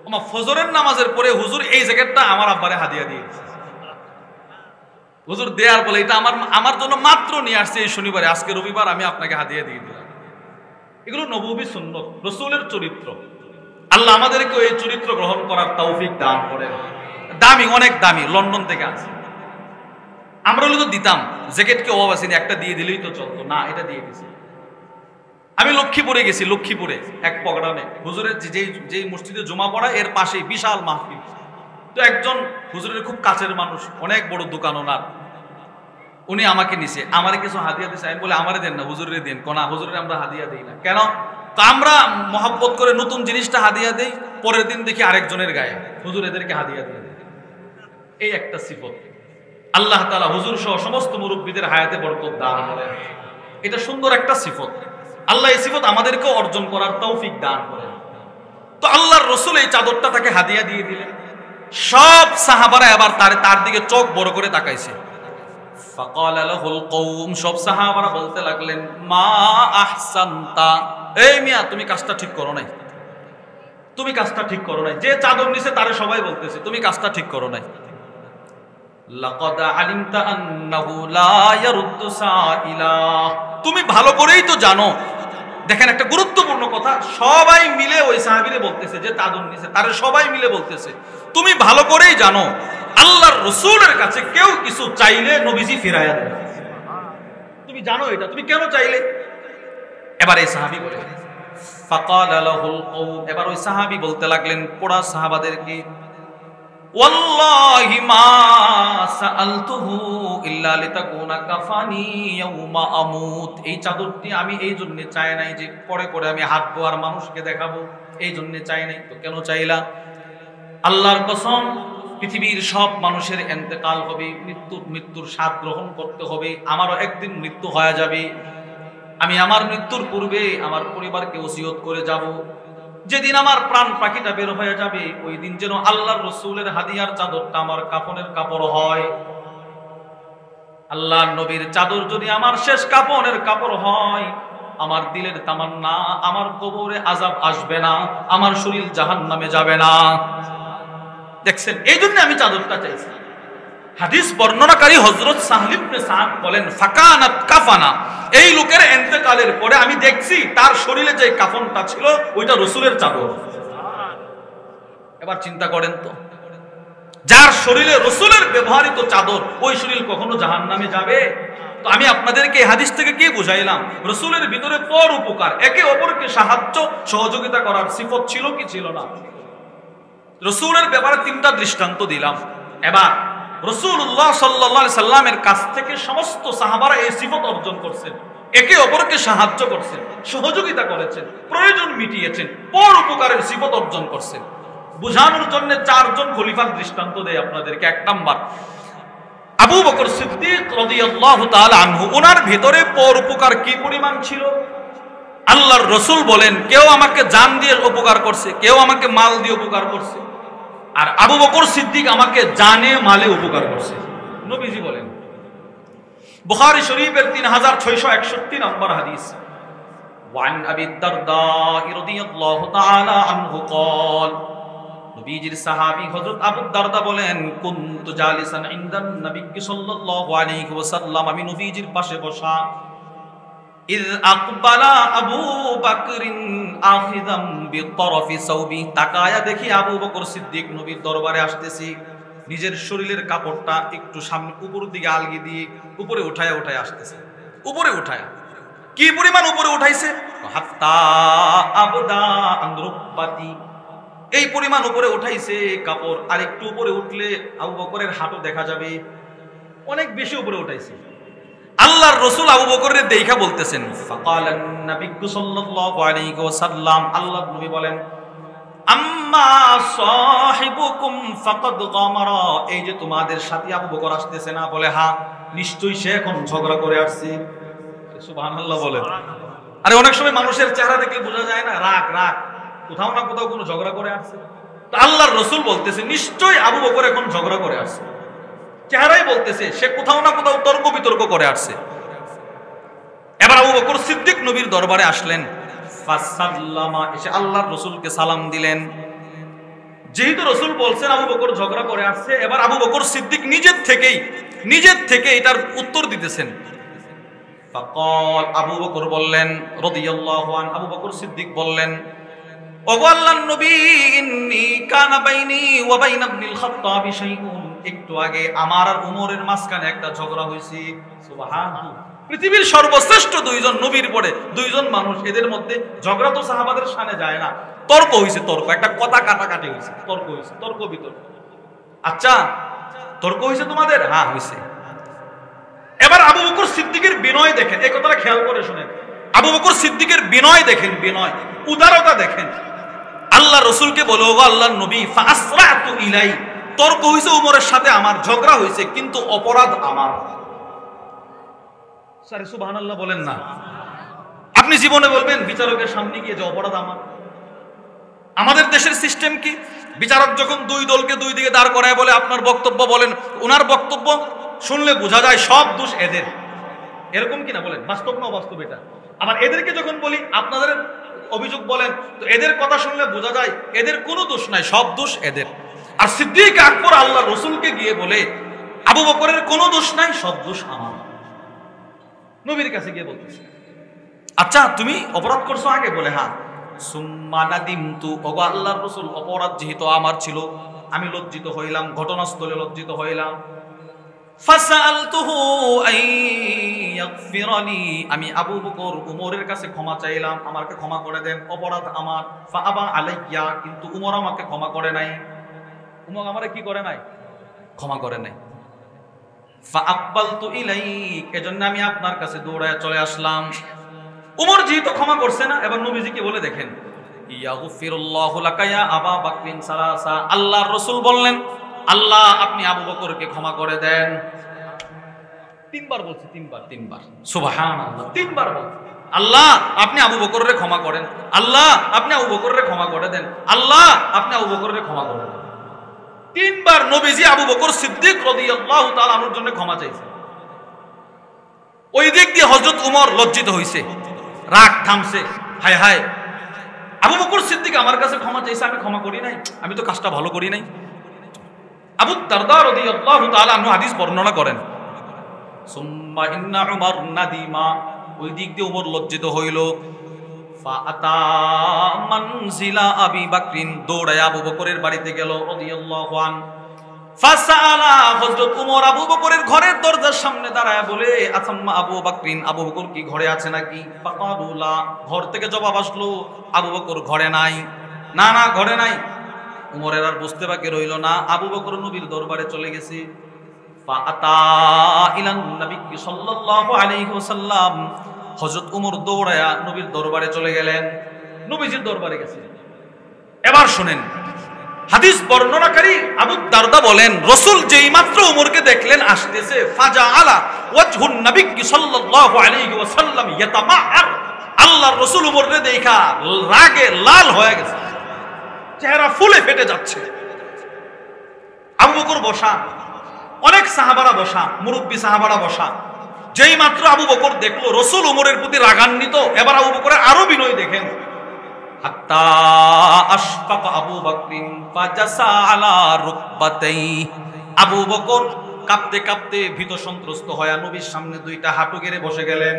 আমার ফজরের নামাজের পরে হুজুর এই জ্যাকেটটা আমার আব্বারে হাদিয়া দিয়ে দিয়েছে। হুজুর দেয়ার বলে, এটা আমার জন্য মাত্র নিয়ে আসছে এই শনিবারে, আজকে রবিবার, আমি আপনাকে হাদিয়া দিয়ে দিলাম। এগুলো নববী সুন্নাত, রাসূলের চরিত্র। আল্লাহ আমাদেরকে এই চরিত্র গ্রহণ করার তৌফিক দান করেন। দামি, অনেক দামি, লন্ডন থেকে আসে। আমরা হলে তো দিতাম, জ্যাকেটকে অভাব আসেনি, একটা দিয়ে দিলেই তো চলতো, না এটা দিয়ে দিছি। আমি লক্ষ্মীপুরে গেছি, লক্ষ্মীপুরে এক প্রোগ্রামে হুজুরের যেই মসজিদে জুমা পড়া এর পাশেই বিশাল মাহফিল। তো একজন হুজুরের খুব কাছের মানুষ, অনেক বড় দোকান ওনার, উনি আমাকে নিছে, আমারে কিছু হাদিয়া দিছে। আমি বলে, আমারে দেন না, হুজুরের দেন। কোনা, হুজুরের আমরা হাদিয়া দেই না। কেন? তো আমরা মহব্বত করে নতুন জিনিসটা হাদিয়া দেই, পরের দিন দেখি আরেকজনের গায়ে, হুজুর এদেরকে হাদিয়া দিয়ে দেয়। এই একটা সিফত আল্লাহ তাআলা হুজুর সহ সমস্ত মুরব্বীদের হায়াতে বরকত দান করেন। এটা সুন্দর একটা সিফত। আল্লাহ এই সিফত আমাদেরকে অর্জন করার তৌফিক দান করেন। তো আল্লাহর রাসূল এই চাদরটা তাকে হাদিয়া দিয়ে দিলেন। সব সাহাবারা এবার তার দিকে চোখ বড় করে তাকাইছে। ফাকাল লাহুল কওম, সব সাহাবারা বলতে লাগলেন, মা আহসানতা, এই মিয়া তুমি কাজটা ঠিক করো নাই, তুমি কাজটা ঠিক করো নাই। যে চাদর নিছে তারে সবাই বলতেছে, তুমি কাজটা ঠিক করো নাই। লাকাদ আলিমতা আন্নাহু লা ইয়ারুদ্দু সাইলা, তুমি ভালো করেই তো জানো। দেখেন একটা গুরুত্বপূর্ণ কথা, সবাই মিলে ওই সাহাবীরে বলতেছে যে চাদর নিছে, তারে সবাই মিলে বলতেছে তুমি ভালো করেই জানো আল্লাহর রাসূলের কাছে কেউ কিছু চাইলে নবীজি ফিরাইয়া দেন। তুমি জানো এটা, তুমি কেন চাইলে? এবার এই সাহাবী বলে, ফাকাল লাহুল কওম, এবার ওই সাহাবী বলতে লাগলেন পোড়া সাহাবাদেরকে, ওয়াল্লাহি মা সাআলতুহু ইল্লা লিতাকুনা কাফানি ইয়াউমা আমুত, এই চাদরটি আমি এই জন্য চাই নাই যে পরে পরে আমি হাঁটবো আর মানুষকে দেখাবো, এই জন্য চাই নাই। তো কেন চাইলা? আল্লাহর কসম, পৃথিবীর সব মানুষের ইন্তেকাল হবে, মৃত্যুর স্বাদ গ্রহণ করতে হবে, আমারও একদিন মৃত্যু হয়ে যাবে। আমি আমার মৃত্যুর পূর্বে আমার পরিবারকে ওসিয়ত করে যাব, যেদিন আমার প্রাণ পাখিটা বের হয়ে যাবে ওই দিন যেন আল্লাহর রাসূলের হাদিয়ার চাদরটা আমার কাফনের কাপড় হয়। আল্লাহর নবীর চাদর যদি আমার শেষ কাফনের কাপড় হয়, আমার দিলের তামান্না আমার কবরে আযাব আসবে না, আমার শরীর জাহান্নামে যাবে না। দেখছেন, এই জন্য আমি চাদরটা চাইছি। হাদিস বর্ণনাকারী হযরত সাহল ইবনে সাদ বলেন, ফাকানাত কাফানা, এই লোকের ইন্তেকালের পরে আমি দেখছি তার শরীরে যে কাফনটা ছিল ওইটা রাসূলের চাদর। এবার চিন্তা করেন তো, যার শরীরে রাসূলের ব্যবহৃত চাদর, ওই শরীর কখনো জাহান্নামে যাবে? তো আমি আপনাদেরকে এই হাদিস থেকে কি বুঝাইলাম? রাসূলের ভিতরে পর উপকার, একে অপরকে সাহায্য সহযোগিতা করার সিফত ছিল কি ছিল না? রাসূলের ব্যাপারে 3টা দৃষ্টান্ত দিলাম। এবার রাসূলুল্লাহ সাল্লাল্লাহু আলাইহি সাল্লামের কাছ থেকে সমস্ত সাহাবারা এই সিফত অর্জন করছেন, একে অপরকে সাহায্য করছেন, সহযোগিতা করেছেন, প্রয়োজন মিটিয়েছেন, পর উপকারের সিফত অর্জন করছেন। বুঝানোর জন্য 4জন খলিফার দৃষ্টান্ত দেয় আপনাদেরকে। 1 নাম্বার, আবু বকর সিদ্দিক রাদিয়াল্লাহু তাআলা আনহু, ওনার ভিতরে পর উপকার কি পরিমাণ ছিল। আল্লাহর রাসূল বলেন, কেউ আমাকে জান দিয়ে উপকার করছে, কেউ আমাকে মাল দিয়ে উপকার করছে, আর আবু বকর সিদ্দিক আমাকে জানে মালে উপকার করছে। নবীজি বলেন, বুখারী শরীফের 3661 নম্বর হাদিস, ওয়ান আবি দারদা রাদিয়াল্লাহু তাআলা আনহু قال, নবীজির সাহাবী হযরত আবু দারদা বলেন, কুনতু জালিসান ইনদান নবী সাল্লাল্লাহু আলাইহি ওয়াসাল্লাম, আমি নবীজির পাশে বসা, ইয আকবালা আবু বকরিন আখিযাম বিতরফি সাওবি, তাকায়া দেখি আবু বকর সিদ্দিক নবীর দরবারে আসতেছি, নিজের শরীরের কাপড়টা একটু সামনে উপর দিকে আলগি দিয়ে উপরে উঠায়া আসতেছে। উপরে উঠায়া কি পরিমাণ উপরে উঠাইছে, হাত্তা আবদা আনরুবাতি, এই পরিমাণ উপরে উঠাইছে কাপড়, আর একটু উপরে উঠলে আবু বকরের হাঁটু দেখা যাবে, অনেক বেশি উপরে উঠাইছে। আল্লাহর রাসূল আবু বকরের দেখা বলতেছেন, ফাকালান নবী সাল্লাল্লাহু আলাইহি ওয়াসাল্লাম, আল্লাহর নবী বলেন, আম্মা সাহিবুকুম ফাকাদ গামারা, এই যে তোমাদের সাথে আবু বকর আসতেছে না, বলে হ্যাঁ, নিশ্চয়ই সে এখন ঝগড়া করে আসছে। সুবহানাল্লাহ বলেন। আরে অনেক সময় মানুষের চেহারা দেখলে বোঝা যায় না, রাগ কোথাও না কোথাও কোনো ঝগড়া করে আসছে। তো আল্লাহর রাসূল বলতেছে, নিশ্চয়ই আবু বকর এখন ঝগড়া করে আসছে, চেহারাই বলতেছে সে কোথাও না কোথাও তর্ক বিতর্ক করে আসছে। এবার আবু বকর সিদ্দিক নবীর দরবারে আসলেন, ফাসাল্লামা, এসে আল্লাহর রাসূলকে সালাম দিলেন। যেহেতু রাসূল বলছেন আবু বকর ঝগড়া করে আসছে, এবার আবু বকর সিদ্দিক নিজের থেকে এটার উত্তর দিতেছেন। ফাকাল, আবু বকর বললেন রাদিয়াল্লাহু আন, আবু বকর সিদ্দিক বললেন, ওগো আল্লাহর নবী, ইন্নী কানা বাইনি ওয়া বাইনা ইবনিল খাত্তাব শাইউন, একটু আগে আমার আর উমরের মাঝখানে একটা ঝগড়া হয়েছে। সুবহানাল্লাহ, পৃথিবীর সর্বশ্রেষ্ঠ দুইজন নবীর পরে দুইজন মানুষ, এদের মধ্যে ঝগড়া তো সাহাবাদের শানে যায় না, তর্ক হয়েছে, একটা কথা কাটাকাটি হয়েছে, তর্ক বিতর্ক। আচ্ছা, তর্ক হয়েছে তোমাদের? হ্যাঁ হয়েছে। এবার আবু বকর সিদ্দিকের বিনয় দেখেন, এই কথাটা খেয়াল করে শুনেন, আবু বকর সিদ্দিকের বিনয় দেখেন, বিনয়, উদারতা দেখেন। আল্লাহ রাসূলকে বলে, ওগো আল্লাহর নবী, ফাসরাতু ইলাই, তর্ক হয়েছে উমরের সাথে আমার, ঝগড়া হয়েছে, কিন্তু অপরাধ আমার। সারে সুবহানাল্লাহ বলেন না। আপনি জীবনে বলবেন বিচারকের সামনে গিয়ে যে অপরাধ আমার? আমাদের দেশের সিস্টেম কি, বিচারক যখন দুই দলকে দুই দিকে দাঁড় করায় বলে আপনার বক্তব্য বলেন, ওনার বক্তব্য শুনলে বোঝা যায় সব দোষ এদের, এরকম কিনা বলেন? বাস্তব না অবাস্তব এটা? আবার এদেরকে যখন বলি আপনাদের অভিযোগ বলেন, তো এদের কথা শুনলে বোঝা যায় এদের কোনো দোষ নাই, সব দোষ এদের। আর সিদ্দিক আকবর আল্লাহ রাসূলকে গিয়ে বলে, আবু বকরের কোনো দোষ নাই, সব দোষ আমার। নবীর কাছে গিয়ে বলতেছে, আচ্ছা তুমি অপরাধ করছো আগে? বলে হ্যাঁ। সুম্মা নাদিমতু, ওগো আল্লাহর রাসূল, অপরাধ যেহেতু আমার ছিল, আমি লজ্জিত হইলাম, ঘটনাস্থলে লজ্জিত হইলাম। ফাসালতুহু আইয়াগফিরানি, আমি আবু বকর উমরের কাছে ক্ষমা চাইলাম, আমাকে ক্ষমা করে দেন, অপরাধ আমার। ফাআবা আলাইয়া, কিন্তু উমর আমাকে ক্ষমা করে নাই। উমর আমারে কি করে নাই? ক্ষমা করে নাই। ফাআকবালতু ইলাইক, এজন্য আমি আপনার কাছে দৌড়ায় চলে আসলাম। উমর যেহেতু ক্ষমা করছে না, এবার নবীজিকে বলে দেখেন, ইয়াগফিরুল্লাহু লাকা ইয়া আবা বকরিন সালাসা, আল্লাহর রাসূল বললেন, আল্লাহ আপনি আবু বকরকে ক্ষমা করে দেন। তিনবার বলছি, তিনবার। সুবহানাল্লাহ, তিনবার বলছি, আল্লাহ আপনি আবু বকরকে ক্ষমা করেন, আল্লাহ আপনি আবু বকরকে ক্ষমা করে দেন, আল্লাহ আপনি আবু বকরকে ক্ষমা করে দেন। তিনবার নবীজি আবু বকর সিদ্দিক রাদিয়াল্লাহু তাআলা আনহুর জন্য ক্ষমা চাইছেন। ওই দিক দিয়ে হযরত উমর লজ্জিত হইছে, রাগ থামছে, হায় হায়, আবু বকর সিদ্দিক আমার কাছে ক্ষমা চাইছে, আমি ক্ষমা করি নাই, আমি তো কাজটা ভালো করি নাই। আবু দারদা রাদিয়াল্লাহু তাআলা আনহু হাদিস বর্ণনা করেন, সুম্মা ইন্না উমর নাদিমা, ওই দিক দিয়ে উমর লজ্জিত হইল। ফাআতা মানজিলা আবি বকরিন, দৌড়ায় আবু বকরের বাড়িতে গেল রাদিয়াল্লাহু আন। ফাসালা, হযরত উমর আবু বকরের ঘরের দরজার সামনে দাঁড়ায় বলে, আসাম্মা আবু বকরিন, আবু বকর কি ঘরে আছে নাকি? ফাকালু লা, ঘর থেকে জবাব আসলো, আবু বকর ঘরে নাই। না ঘরে নাই। উমরের আর বুঝতে বাকি রইল না, আবু বকর নবীর দরবারে চলে গেছে। ফাআতা ইলান নবী সাল্লাল্লাহু আলাইহি ওয়াসাল্লাম, হযরত উমর দৌড়ায়া নবীর দরবারে চলে গেলেন, নবীজির দরবারে গেছে। এবার শুনেন, হাদিস বর্ণনাকারী আবু দারদা বলেন, রাসূল যেই মাত্র উমরকে দেখলেন আসতেছে, ফাজাআলা ওয়াজহুন নবী সাল্লাল্লাহু আলাইহি ওয়াসাল্লাম ইয়াতামাআর, আল্লাহর রাসূল উমরকে দেখা রাগে লাল হয়ে গেছে, চেহারা ফুলে ফেটে যাচ্ছে। আবু বকর বসা, অনেক সাহাবারা বসা, মুরব্বী সাহাবারা বসা। যেই মাত্র আবু বকর দেখলো রাসূল ওমরের প্রতি রাগান্বিত, এবার আবু বকরের আরো বিনয় দেখেন। হাত্তা আশফাকা আবু বকরিন ফাজাসা আলা রুকবাতাই, আবু বকর কাঁপতে কাঁপতে ভীত সন্ত্রস্ত হয়ে নবীর সামনে দুইটা হাঁটু গেড়ে বসে গেলেন।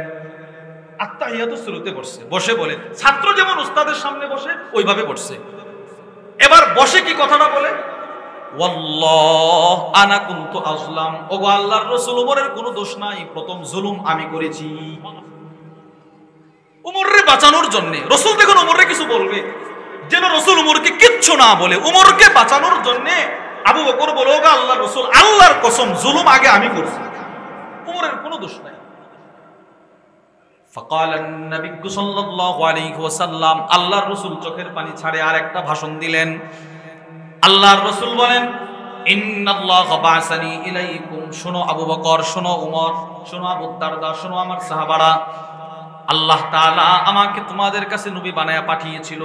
আত্তাহিয়াতুস শুরুতে বসছে, বসে বলে ছাত্র যেমন উস্তাদের সামনে বসে ওইভাবে বসছে। এবার বসে কি কথাটা বলে, ওয়াল্লাহ আনা কুনতু আযলাম, ওগো আল্লাহর রাসূল ওমরের কোনো দোষ নাই, প্রথম জুলুম আমি করেছি। উমররে বাঁচানোর জন্য রাসূল দেখুন উমররে কিছু বলবে, যেন রাসূল উমরকে কিচ্ছু না বলে, উমরকে বাঁচানোর জন্য আবু বকর বলে, ওগো আল্লাহর রাসূল আল্লাহর কসম জুলুম আগে আমি করছি, উমরের কোনো দোষ নাই। ফাকালান নবী সাল্লাল্লাহু আলাইহি ওয়াসাল্লাম, আল্লাহর রাসূল চোখের পানি ছাড়ে আর একটা ভাষণ দিলেন। আল্লাহর রাসূল বলেন, ইন্নাল্লাহা বা'সানি ইলাইকুম, শোনো আবু বকর, শোনো উমর, শোনো আবু দারদা, শোনো আমার সাহাবারা, আল্লাহ তাআলা আমাকে তোমাদের কাছে নবী বানায়া পাঠিয়েছিল।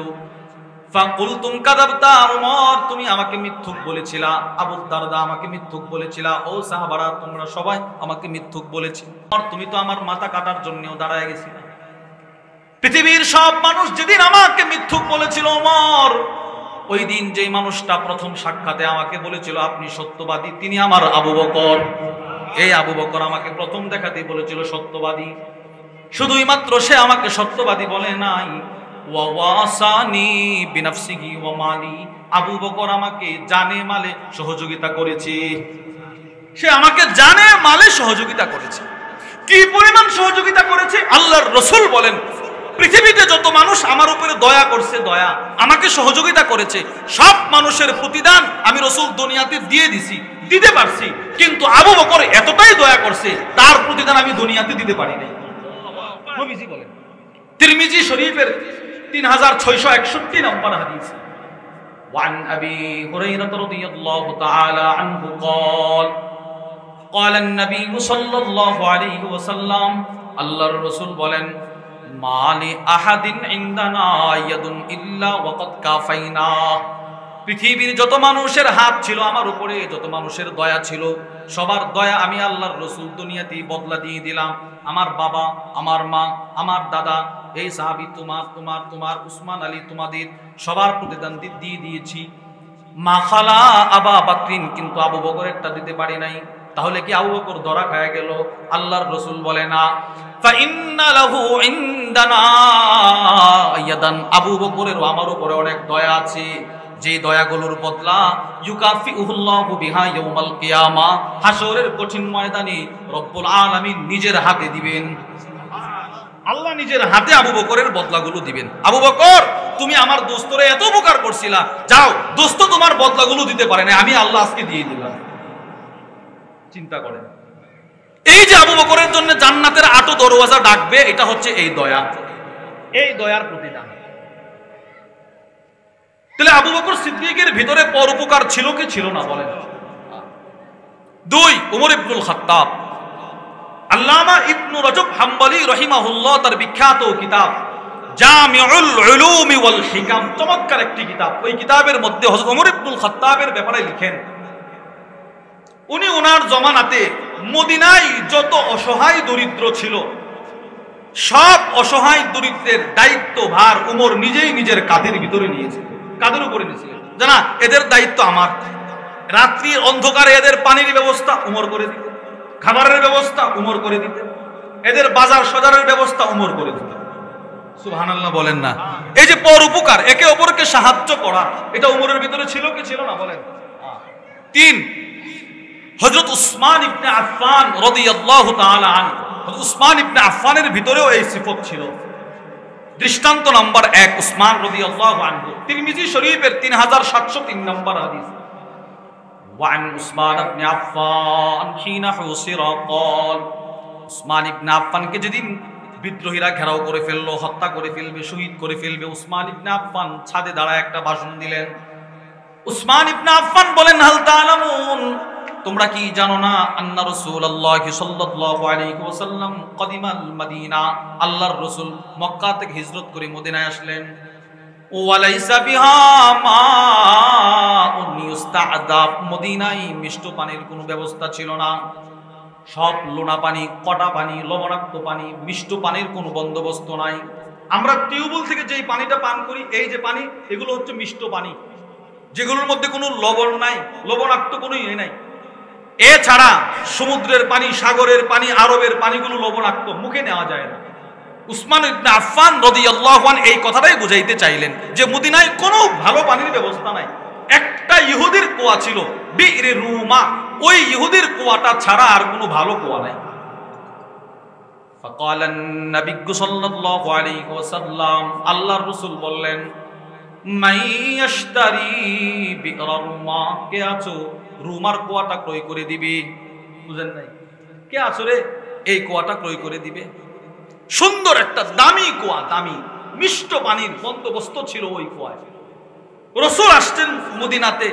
ফাকুলতুম কাযাবতা, উমর তুমি আমাকে মিথ্যুক বলেছিলা, আবু দারদা আমাকে মিথ্যুক বলেছিলা, ও সাহাবারা তোমরা সবাই আমাকে মিথ্যুক বলেছিলে। আর তুমি তো আমার মাথা কাটার জন্যও দাঁড়ায় গেছিলে। পৃথিবীর সব মানুষ যেদিন আমাকে মিথ্যুক বলেছিল উমর, ওই দিন যেই মানুষটা প্রথম সাক্ষাতে আমাকে বলেছিল আপনি সত্যবাদী, তিনি আমার আবু বকর। এই আবু বকর আমাকে প্রথম দেখাতেই বলেছিল সত্যবাদী। শুধুই মাত্র সে আমাকে সত্যবাদী বলে নাই, ওয়া ওয়াসানি বিনাফসিহি ওয়া মালি, আবু বকর আমাকে জানে মালে সহযোগিতা করেছে। সে আমাকে জানে মালে সহযোগিতা করেছে। কি পরিমাণ সহযোগিতা করেছে আল্লাহর রাসূল বলেন, পৃথিবীতে যত মানুষ আমার উপরে দয়া করছে, দয়া আমাকে সহযোগিতা করেছে, সব মানুষের প্রতিদান আমি রাসূল দুনিয়াতে দিয়ে দিছি, দিতে পারছি, কিন্তু আবু বকর এতটাই দয়া করছে তার প্রতিদান আমি দুনিয়াতে দিতে পারি নাই। নবীজি বলেন, তিরমিজি শরীফের 3661 নম্বর হাদিস, ওয়ান আবি হুরায়রা রাদিয়াল্লাহু তাআলা আনহু قال قال النبي صلى الله عليه وسلم, আল্লাহর রাসূল বলেন, মালি আহাদিন ইনদানা ইয়াদুন ইল্লা ওয়াকাদ কাফাইনা, পৃথিবীর যত মানুষের হাত ছিল আমার উপরে, যত মানুষের দয়া ছিল, সবার দয়া আমি আল্লাহর রাসূল দুনিয়াতে বদলা দিয়ে দিলাম। আমার বাবা, আমার মা, আমার দাদা, এই সাহাবী, তোমার তোমার তোমার উসমান আলী, তোমাদের সবার প্রতিদান দিয়ে দিয়েছি। মা খালা আবা বকরিন, কিন্তু আবু বকরেরটা দিতে পারি নাই। তাহলে কি আবু বকর ধরা খায় গেল? আল্লাহর রাসূল বলে না, ফা ইন্না লাহু ইনদানা ইয়াদান, আবু বকরের আমার উপরে অনেক দয়া আছে, যে দয়াগুলোর বদলা ইউকাফিউহুল্লাহু বিহা ইয়াউমাল কিয়ামা, হাশরের কঠিন ময়দানে রব্বুল আলামিন নিজের হাতে দিবেন। আল্লাহ নিজের হাতে আবু বকরের বদলাগুলো দিবেন। আবু বকর তুমি আমার দোস্তরে এত উপকার করছিলা, যাও দোস্ত তোমার বদলাগুলো দিতে পারে না, আমি আল্লাহ আজকে দিয়ে দিলাম। চিন্তা করেন, এই যে আবু বকরের জন্য জান্নাতের 8 দরওয়াজা ডাকবে, এটা হচ্ছে এই দয়া, এই দয়ার প্রতিদান। তাহলে আবু বকর সিদ্দিকের ভিতরে পরোপকার ছিল কি ছিল না বলেন? 2 উমর ইবনুল খাত্তাব, আল্লামা ইবনু রজব হাম্বলি রাহিমাহুল্লাহ তার বিখ্যাত কিতাব জামিউল উলুম ওয়াল হিকাম, চমৎকার একটি কিতাব। ওই কিতাবের মধ্যে হযরত ওমর ইবনুল খাত্তাবের ব্যাপারে লিখেন, উনি ওনার জমানাতে মদিনায় যত অসহায় দরিদ্র ছিল, সব অসহায় দরিদ্রের দায়িত্ব ভার উমর নিজেই নিজের কাঁধের ভিতরে নিয়েছে। কাঁধের উপরে নিয়েছিলেন, জানা এদের দায়িত্ব আমার। রাত্রি অন্ধকারে এদের পানির ব্যবস্থা উমর করে দিতেন, খাবারের ব্যবস্থা উমর করে দিতেন, এদের বাজার সজারের ব্যবস্থা উমর করে দিতেন। সুবহানাল্লাহ বলেন না? এই যে পর উপকার, একে অপরকে সাহায্য করা, এটা উমরের ভিতরে ছিল কি ছিল না বলেন? 3 হযরত উসমান ইবনে আফফান রাদিয়াল্লাহু তাআলা আনহু, হযরত উসমান ইবনে আফফানের ভিতরেও এই সিফত ছিল। দৃষ্টান্ত নাম্বার 1 উসমান রাদিয়াল্লাহু আনহু, তিরমিজি শরীফের 3703 নম্বর হাদিস, ওয়ান উসমান ইবনে আফফান হিনা হুসিরা ক্বাল, উসমান ইবনে আফফানকে যেদিন বিদ্রোহীরা ঘেরাও করে ফেললো, হত্যা করে ফেলবে, শহীদ করে ফেলবে, উসমান ইবনে আফফান ছাদে দাঁড়ায় একটা ভাষণ দিলেন। উসমান ইবনে আফফান বলেন, হাল তা'লামুন, তোমরা কি জানো না, আন্না রাসূলুল্লাহ সাল্লাল্লাহু আলাইহি ওয়াসাল্লাম কদিমাল মদিনা, আল্লাহর রাসূল মক্কা থেকে হিজরত করে মদিনায় আসলেন। ওয়ালাইসা বিহা মাউন ইউস্তাদাব, মদিনায় মিষ্ট পানির কোনো ব্যবস্থা ছিল না। সব লোনা পানি, কটা পানি, লবণাক্ত পানি, মিষ্ট পানির কোনো বন্দোবস্ত নাই। আমরা টিউবওয়েল থেকে যেই পানিটা পান করি, এই যে পানি, এগুলো হচ্ছে মিষ্ট পানি, যেগুলোর মধ্যে কোনো লবণ নাই, লবণাক্ত কোনো ইয়ে নাই। এছাড়া সমুদ্রের পানি, সাগরের পানি, আরবের পানিগুলো লবণাক্ত, মুখে নেওয়া যায় না। উসমান ইবনে আফফান রাদিয়াল্লাহু আনহু এই কথাটাই বুঝাইতে চাইলেন যে মদিনায় কোনো ভালো পানির ব্যবস্থা নাই। একটা ইহুদির কুয়া ছিল, বিরে রুমা, ওই ইহুদির কুয়াটা ছাড়া আর কোনো ভালো কুয়া নাই। ফাকাল নবী সাল্লাল্লাহু আলাইহি ওয়াসাল্লাম, আল্লাহর রাসূল বললেন, মাইয়াশতারি বিরা রুমা, কে আছো রুমার কুয়াটা ক্রয় করে দিবে? বুঝেন নাই? কে আছো রে এই কুয়াটা ক্রয় করে দিবে? সুন্দর একটা দামি কুয়া, দামি মিষ্ট পানির বন্দোবস্ত ছিল ওই কুয়ায়। রাসূল আসছেন মদিনাতে,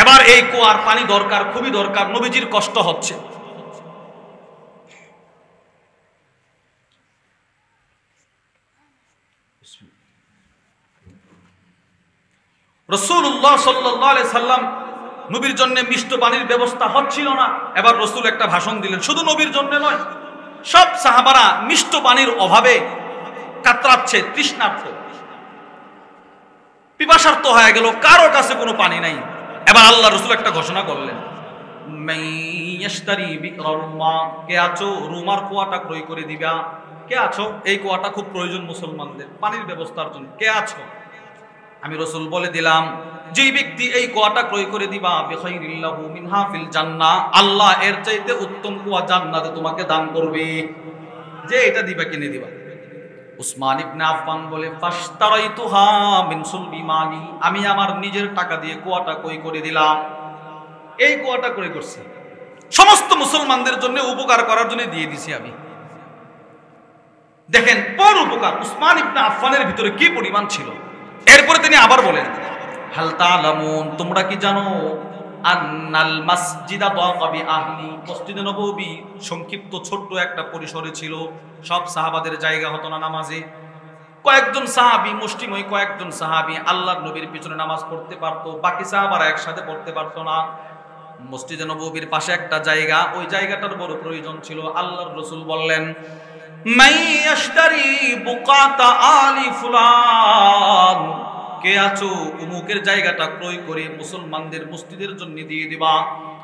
এবার এই কুয়ার পানি দরকার, খুবই দরকার, নবীজির কষ্ট হচ্ছে। রাসূলুল্লাহ সাল্লাল্লাহু আলাইহি সাল্লাম, নবীর জন্য মিষ্ট পানির ব্যবস্থা হচ্ছিল না। এবার রাসূল একটা ভাষণ দিলেন, শুধু নবীর জন্য নয়, সব সাহাবারা মিষ্ট পানির অভাবে কাতরাচ্ছে, তৃষ্ণার্ত, পিপাসার্ত হয়ে গেল, কারো কাছে কোনো পানি নাই। এবার আল্লাহ রাসূল একটা ঘোষণা করলেন, মাইয়াশতারি বিরা রুমা, কে আছো রুমার কুয়াটা ক্রয় করে দিবা? কে আছো? এই কুয়াটা খুব প্রয়োজন মুসলমানদের পানির ব্যবস্থার জন্য, কে আছো? আমি রাসূল বলে দিলাম, যেই ব্যক্তি এই কুয়াটা ক্রয় করে দিবা, বিখাইরিল্লাহু মিনহা ফিল জান্নাহ, আল্লাহ এর চাইতে উত্তম কুয়া জান্নাতে তোমাকে দান করবে। যে এটা দিবা, কিনে দিবা। উসমান ইবনে আফফান বলে, ফাশতারাইতুহা মিন সুলবি মালি, আমি আমার নিজের টাকা দিয়ে কুয়াটা ক্রয় করে দিলাম। এই কুয়াটা ক্রয় করছি, সমস্ত মুসলমানদের জন্য উপকার করার জন্য দিয়ে দিছি আমি। দেখেন পর উপকার উসমান ইবনে আফফানের ভিতরে কি পরিমাণ ছিল। এরপরে তিনি আবার বলেন, হাল তা'লামুন, তোমরা কি জানো, আন্নাল মাসজিদা দাকা বিআহলি, মসজিদে নববী সংক্ষিপ্ত ছোট্ট একটা পরিসরে ছিল, সব সাহাবাদের জায়গা হতো না নামাজে। কয়েকজন সাহাবী, মুষ্টিময় কয়েকজন সাহাবী আল্লাহর নবীর পিছনে নামাজ পড়তে পারতো, বাকি সাহাবারা একসাথে পড়তে পারতো না। মসজিদে নববীর পাশে একটা জায়গা, ওই জায়গাটার বড় প্রয়োজন ছিল। আল্লাহর রাসূল বললেন, মাইয়াশতারি বুকাতা আলি ফুলান, কে আছো উমুকের জায়গাটা ক্রয় করে মুসলমানদের মসজিদের জন্য দিয়ে দিবা,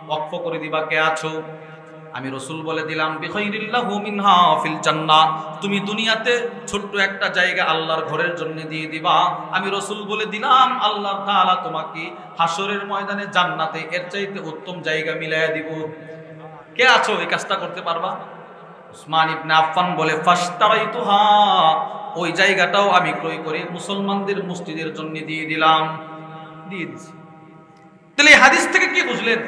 ওয়াকফ করে দিবা, কে আছো? আমি রাসূল বলে দিলাম, বিখাইরিল্লাহু মিনহা ফিল জান্নাহ, তুমি দুনিয়াতে ছোট্ট একটা জায়গা আল্লাহর ঘরের জন্য দিয়ে দিবা। আমি রাসূল বলে দিলাম, আল্লাহ তাআলা তোমাকে হাসরের ময়দানে জান্নাতে এর চাইতে উত্তম জায়গা মিলাইয়া দিব। কে আছো এই কাজটা করতে পারবা? উসমান ইবনে আফফান বলে, ফাশতারাইতুহা, ওই জায়গাটাও আমি ক্রয় করে মুসলমানদের মসজিদের জন্য দিয়ে দিলাম, দিয়ে দিছি। তাহলে এই হাদিস থেকে কি বুঝলেন?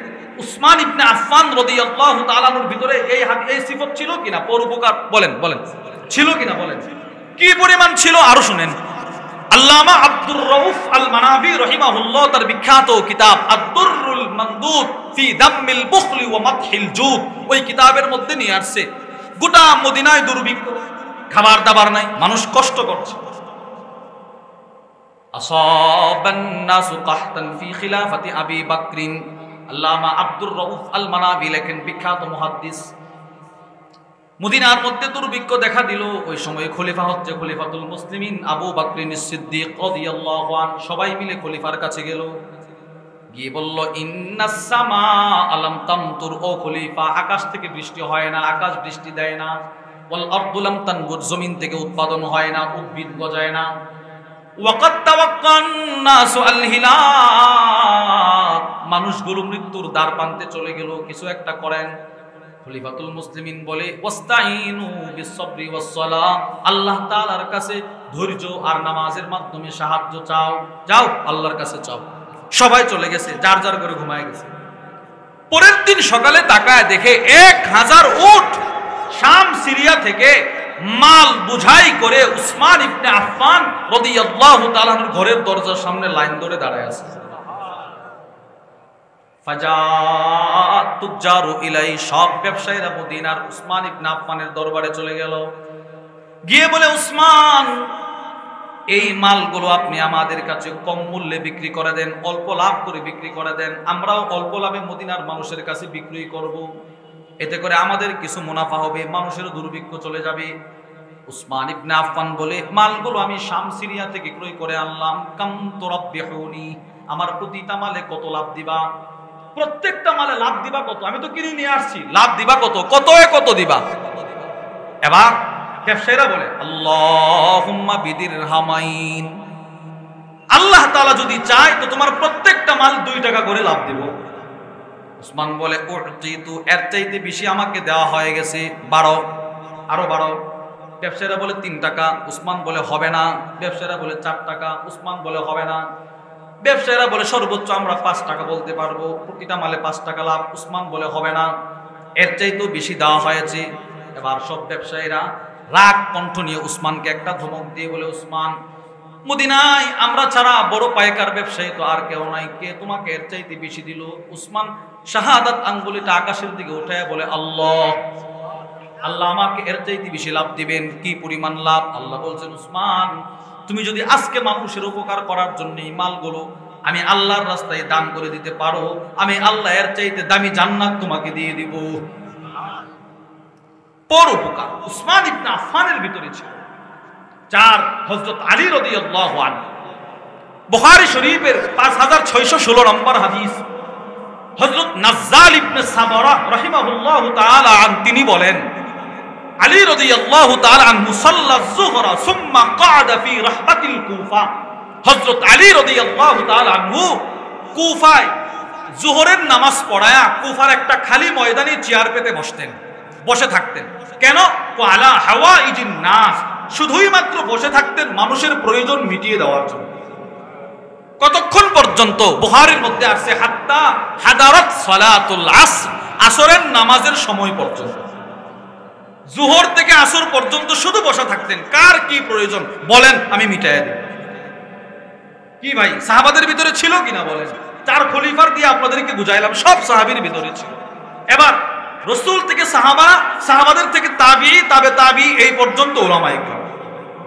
উসমান ইবনে আফফান রাদিয়াল্লাহু তাআলা আনহুর ভিতরে এই সিফত ছিল কিনা? পরোপকার, বলেন বলেন, ছিল কিনা বলেন? কি পরিমাণ ছিল আরো শুনেন। আল্লামা আব্দুর রউফ আল মানাভি রাহিমাহুল্লাহ তার বিখ্যাত কিতাব আদ-দুররুল মানদুদ ফি দাম্মিল বুখলি ওয়া মাদহিল জুদ, ওই কিতাবের মধ্যে নিয়ে আসছে গোটা মদিনায় দুর্ভিক্ষ, খাবার দাবার নাই, মানুষ কষ্ট করছে। আসাবান নাসু কাহতান ফি খিলাফাতি আবি বকরিন, আল্লামা আব্দুর রউফ আল মানাভি লেখেন, বিখ্যাত মুহাদ্দিস। মদিনার মধ্যে দুর্ভিক্ষ দেখা দিল, ওই সময় খলিফা হচ্ছে খলিফাতুল মুসলিমিন আবু বকরিন সিদ্দিক রাদিয়াল্লাহু আনহু। সবাই মিলে খলিফার কাছে গেল, গিয়ে বলল, ইন্নাস সামা আলাম তামতুর, ও খলিফা, আকাশ থেকে বৃষ্টি হয় না, আকাশ বৃষ্টি দেয় না। ওয়াল আরদু লাম তানবুত, জমিন থেকে উৎপাদন হয় না, উদ্ভিদ গজায় না। ওয়াকাদ তাওয়াক্কান নাসু আল হিলাক, মানুষগুলো মৃত্যুর দ্বার প্রান্তে চলে গেল, কিছু একটা করেন। খলিফাতুল মুসলিমিন বলে, ওয়াস্তাইনু বিস-সাবরি ওয়াস-সালাহ, আল্লাহ তাআলার কাছে ধৈর্য আর নামাজের মাধ্যমে সাহায্য চাও, যাও আল্লাহর কাছে চাও। সবাই চলে গেছে, যার যার করে ঘুমায় গেছে। পরের দিন সকালে তাকায় দেখে 1000 উট শাম সিরিয়া থেকে মাল বুঝাই করে উসমান ইবনে আফফান রাদিয়াল্লাহু তাআলা আনহুর ঘরের দরজার সামনে লাইন ধরে দাঁড়ায় আছে। ফাজাত তুজারু ইলাই, সব ব্যবসায়ীরা মদিনার উসমান ইবনে আফফানের দরবারে চলে গেল, গিয়ে বলে, উসমান, এই মালগুলো আপনি আমাদের কাছে কম মূল্যে বিক্রি করে দেন, অল্প লাভ করে বিক্রি করে দেন, আমরাও অল্প লাভে মদিনার মানুষের কাছে বিক্রি করব। এতে করে আমাদের কিছু মুনাফা হবে, মানুষের দুর্ভিক্ষ চলে যাবে। উসমান ইবনে আফফান বলে, মালগুলো আমি শাম সিরিয়া থেকে ক্রয় করে আনলাম। কাম তুরাব্বিহুনি, আমার প্রতিটা মালে কত লাভ দিবা? প্রত্যেকটা মালে লাভ দিবা কত? আমি তো কিনে নিয়ে আসছি, লাভ দিবা কত? কত দিবা? এবার ব্যবসায়ীরা বলে, আল্লাহুম্মা বিদিরহামাইন, আল্লাহ তাআলা যদি চায় তো তোমার প্রত্যেকটা মাল 2 টাকা করে লাভ দিব। উসমান বলে, উতিতু, এর চাইতে বেশি আমাকে দেওয়া হয়ে গেছে, 12, আরো 12। ব্যবসায়ীরা বলে 3 টাকা, উসমান বলে হবে না। ব্যবসায়ীরা বলে 4 টাকা, উসমান বলে হবে না। ব্যবসায়ীরা বলে সর্বোচ্চ আমরা 5 টাকা বলতে পারবো, প্রতিটা মালে 5 টাকা লাভ। উসমান বলে হবে না, এর চাইতেও বেশি দেওয়া হয়েছে। এবার সব ব্যবসায়ীরা রাগ কণ্ঠ নিয়ে উসমানকে একটা ধমক দিয়ে বলে, উসমান, মদিনায় আমরা ছাড়া বড় পাইকার ব্যবসায়ী তো আর কেউ নাই, কে তোমাকে এর চাইতে বেশি দিল? উসমান শাহাদাত আঙ্গুলিটা আকাশের দিকে উঠায় বলে, আল্লাহ, আল্লাহ আমাকে এর চাইতে বেশি লাভ দিবেন। কি পরিমাণ লাভ? আল্লাহ বলছেন, উসমান, তুমি যদি আজকে মানুষের উপকার করার জন্য এই মালগুলো আমি আল্লাহর রাস্তায় দান করে দিতে পারো, আমি আল্লাহ এর চাইতে দামি জান্নাত তোমাকে দিয়ে দিব। পরোপকার উসমান ইবনে আফফানের ভিতরে ছিল। 4, হযরত আলী রাদিয়াল্লাহু আনহু। বুখারী শরীফের 5616 নম্বর হাদিস, হযরত নাজ্জাল ইবনে সামারা রাহিমাহুল্লাহু তাআলা তিনি বলেন, আলী রাদিয়াল্লাহু তাআলা আনহু সাল্লাত যুহরা সুম্মা ক্বাদা ফি রাহবাতিল কুফা। হযরত আলী রাদিয়াল্লাহু তাআলা আনহু কুফায় যোহরের নামাজ পড়ায়া কুফার একটা খালি ময়দানে চেয়ার পেতে বসে থাকতেন। কেন? আলা হাওয়াইজিন নাস, শুধুই মাত্র বসে থাকতেন মানুষের প্রয়োজন মিটিয়ে দেওয়ার জন্য। কতক্ষণ পর্যন্ত? বুখারীর মধ্যে আছে, হাত্তা হাদারাত সালাতুল আসর, আসরের নামাজের সময় পর্যন্ত। যোহর থেকে আসর পর্যন্ত শুধু বসে থাকতেন। কার কি প্রয়োজন বলেন, আমি মিটাইয়া দেব। কি ভাই, সাহাবাদের ভিতরে ছিল কিনা বলেন? 4 খলিফার দিয়ে আপনাদেরকে বুঝাইলাম, সব সাহাবীর ভিতরে ছিল। এবার রাসূল থেকে সাহাবাদের থেকে তাবিঈ, তাবে তাবিঈ, এই পর্যন্ত উলামায়ে কেরাম,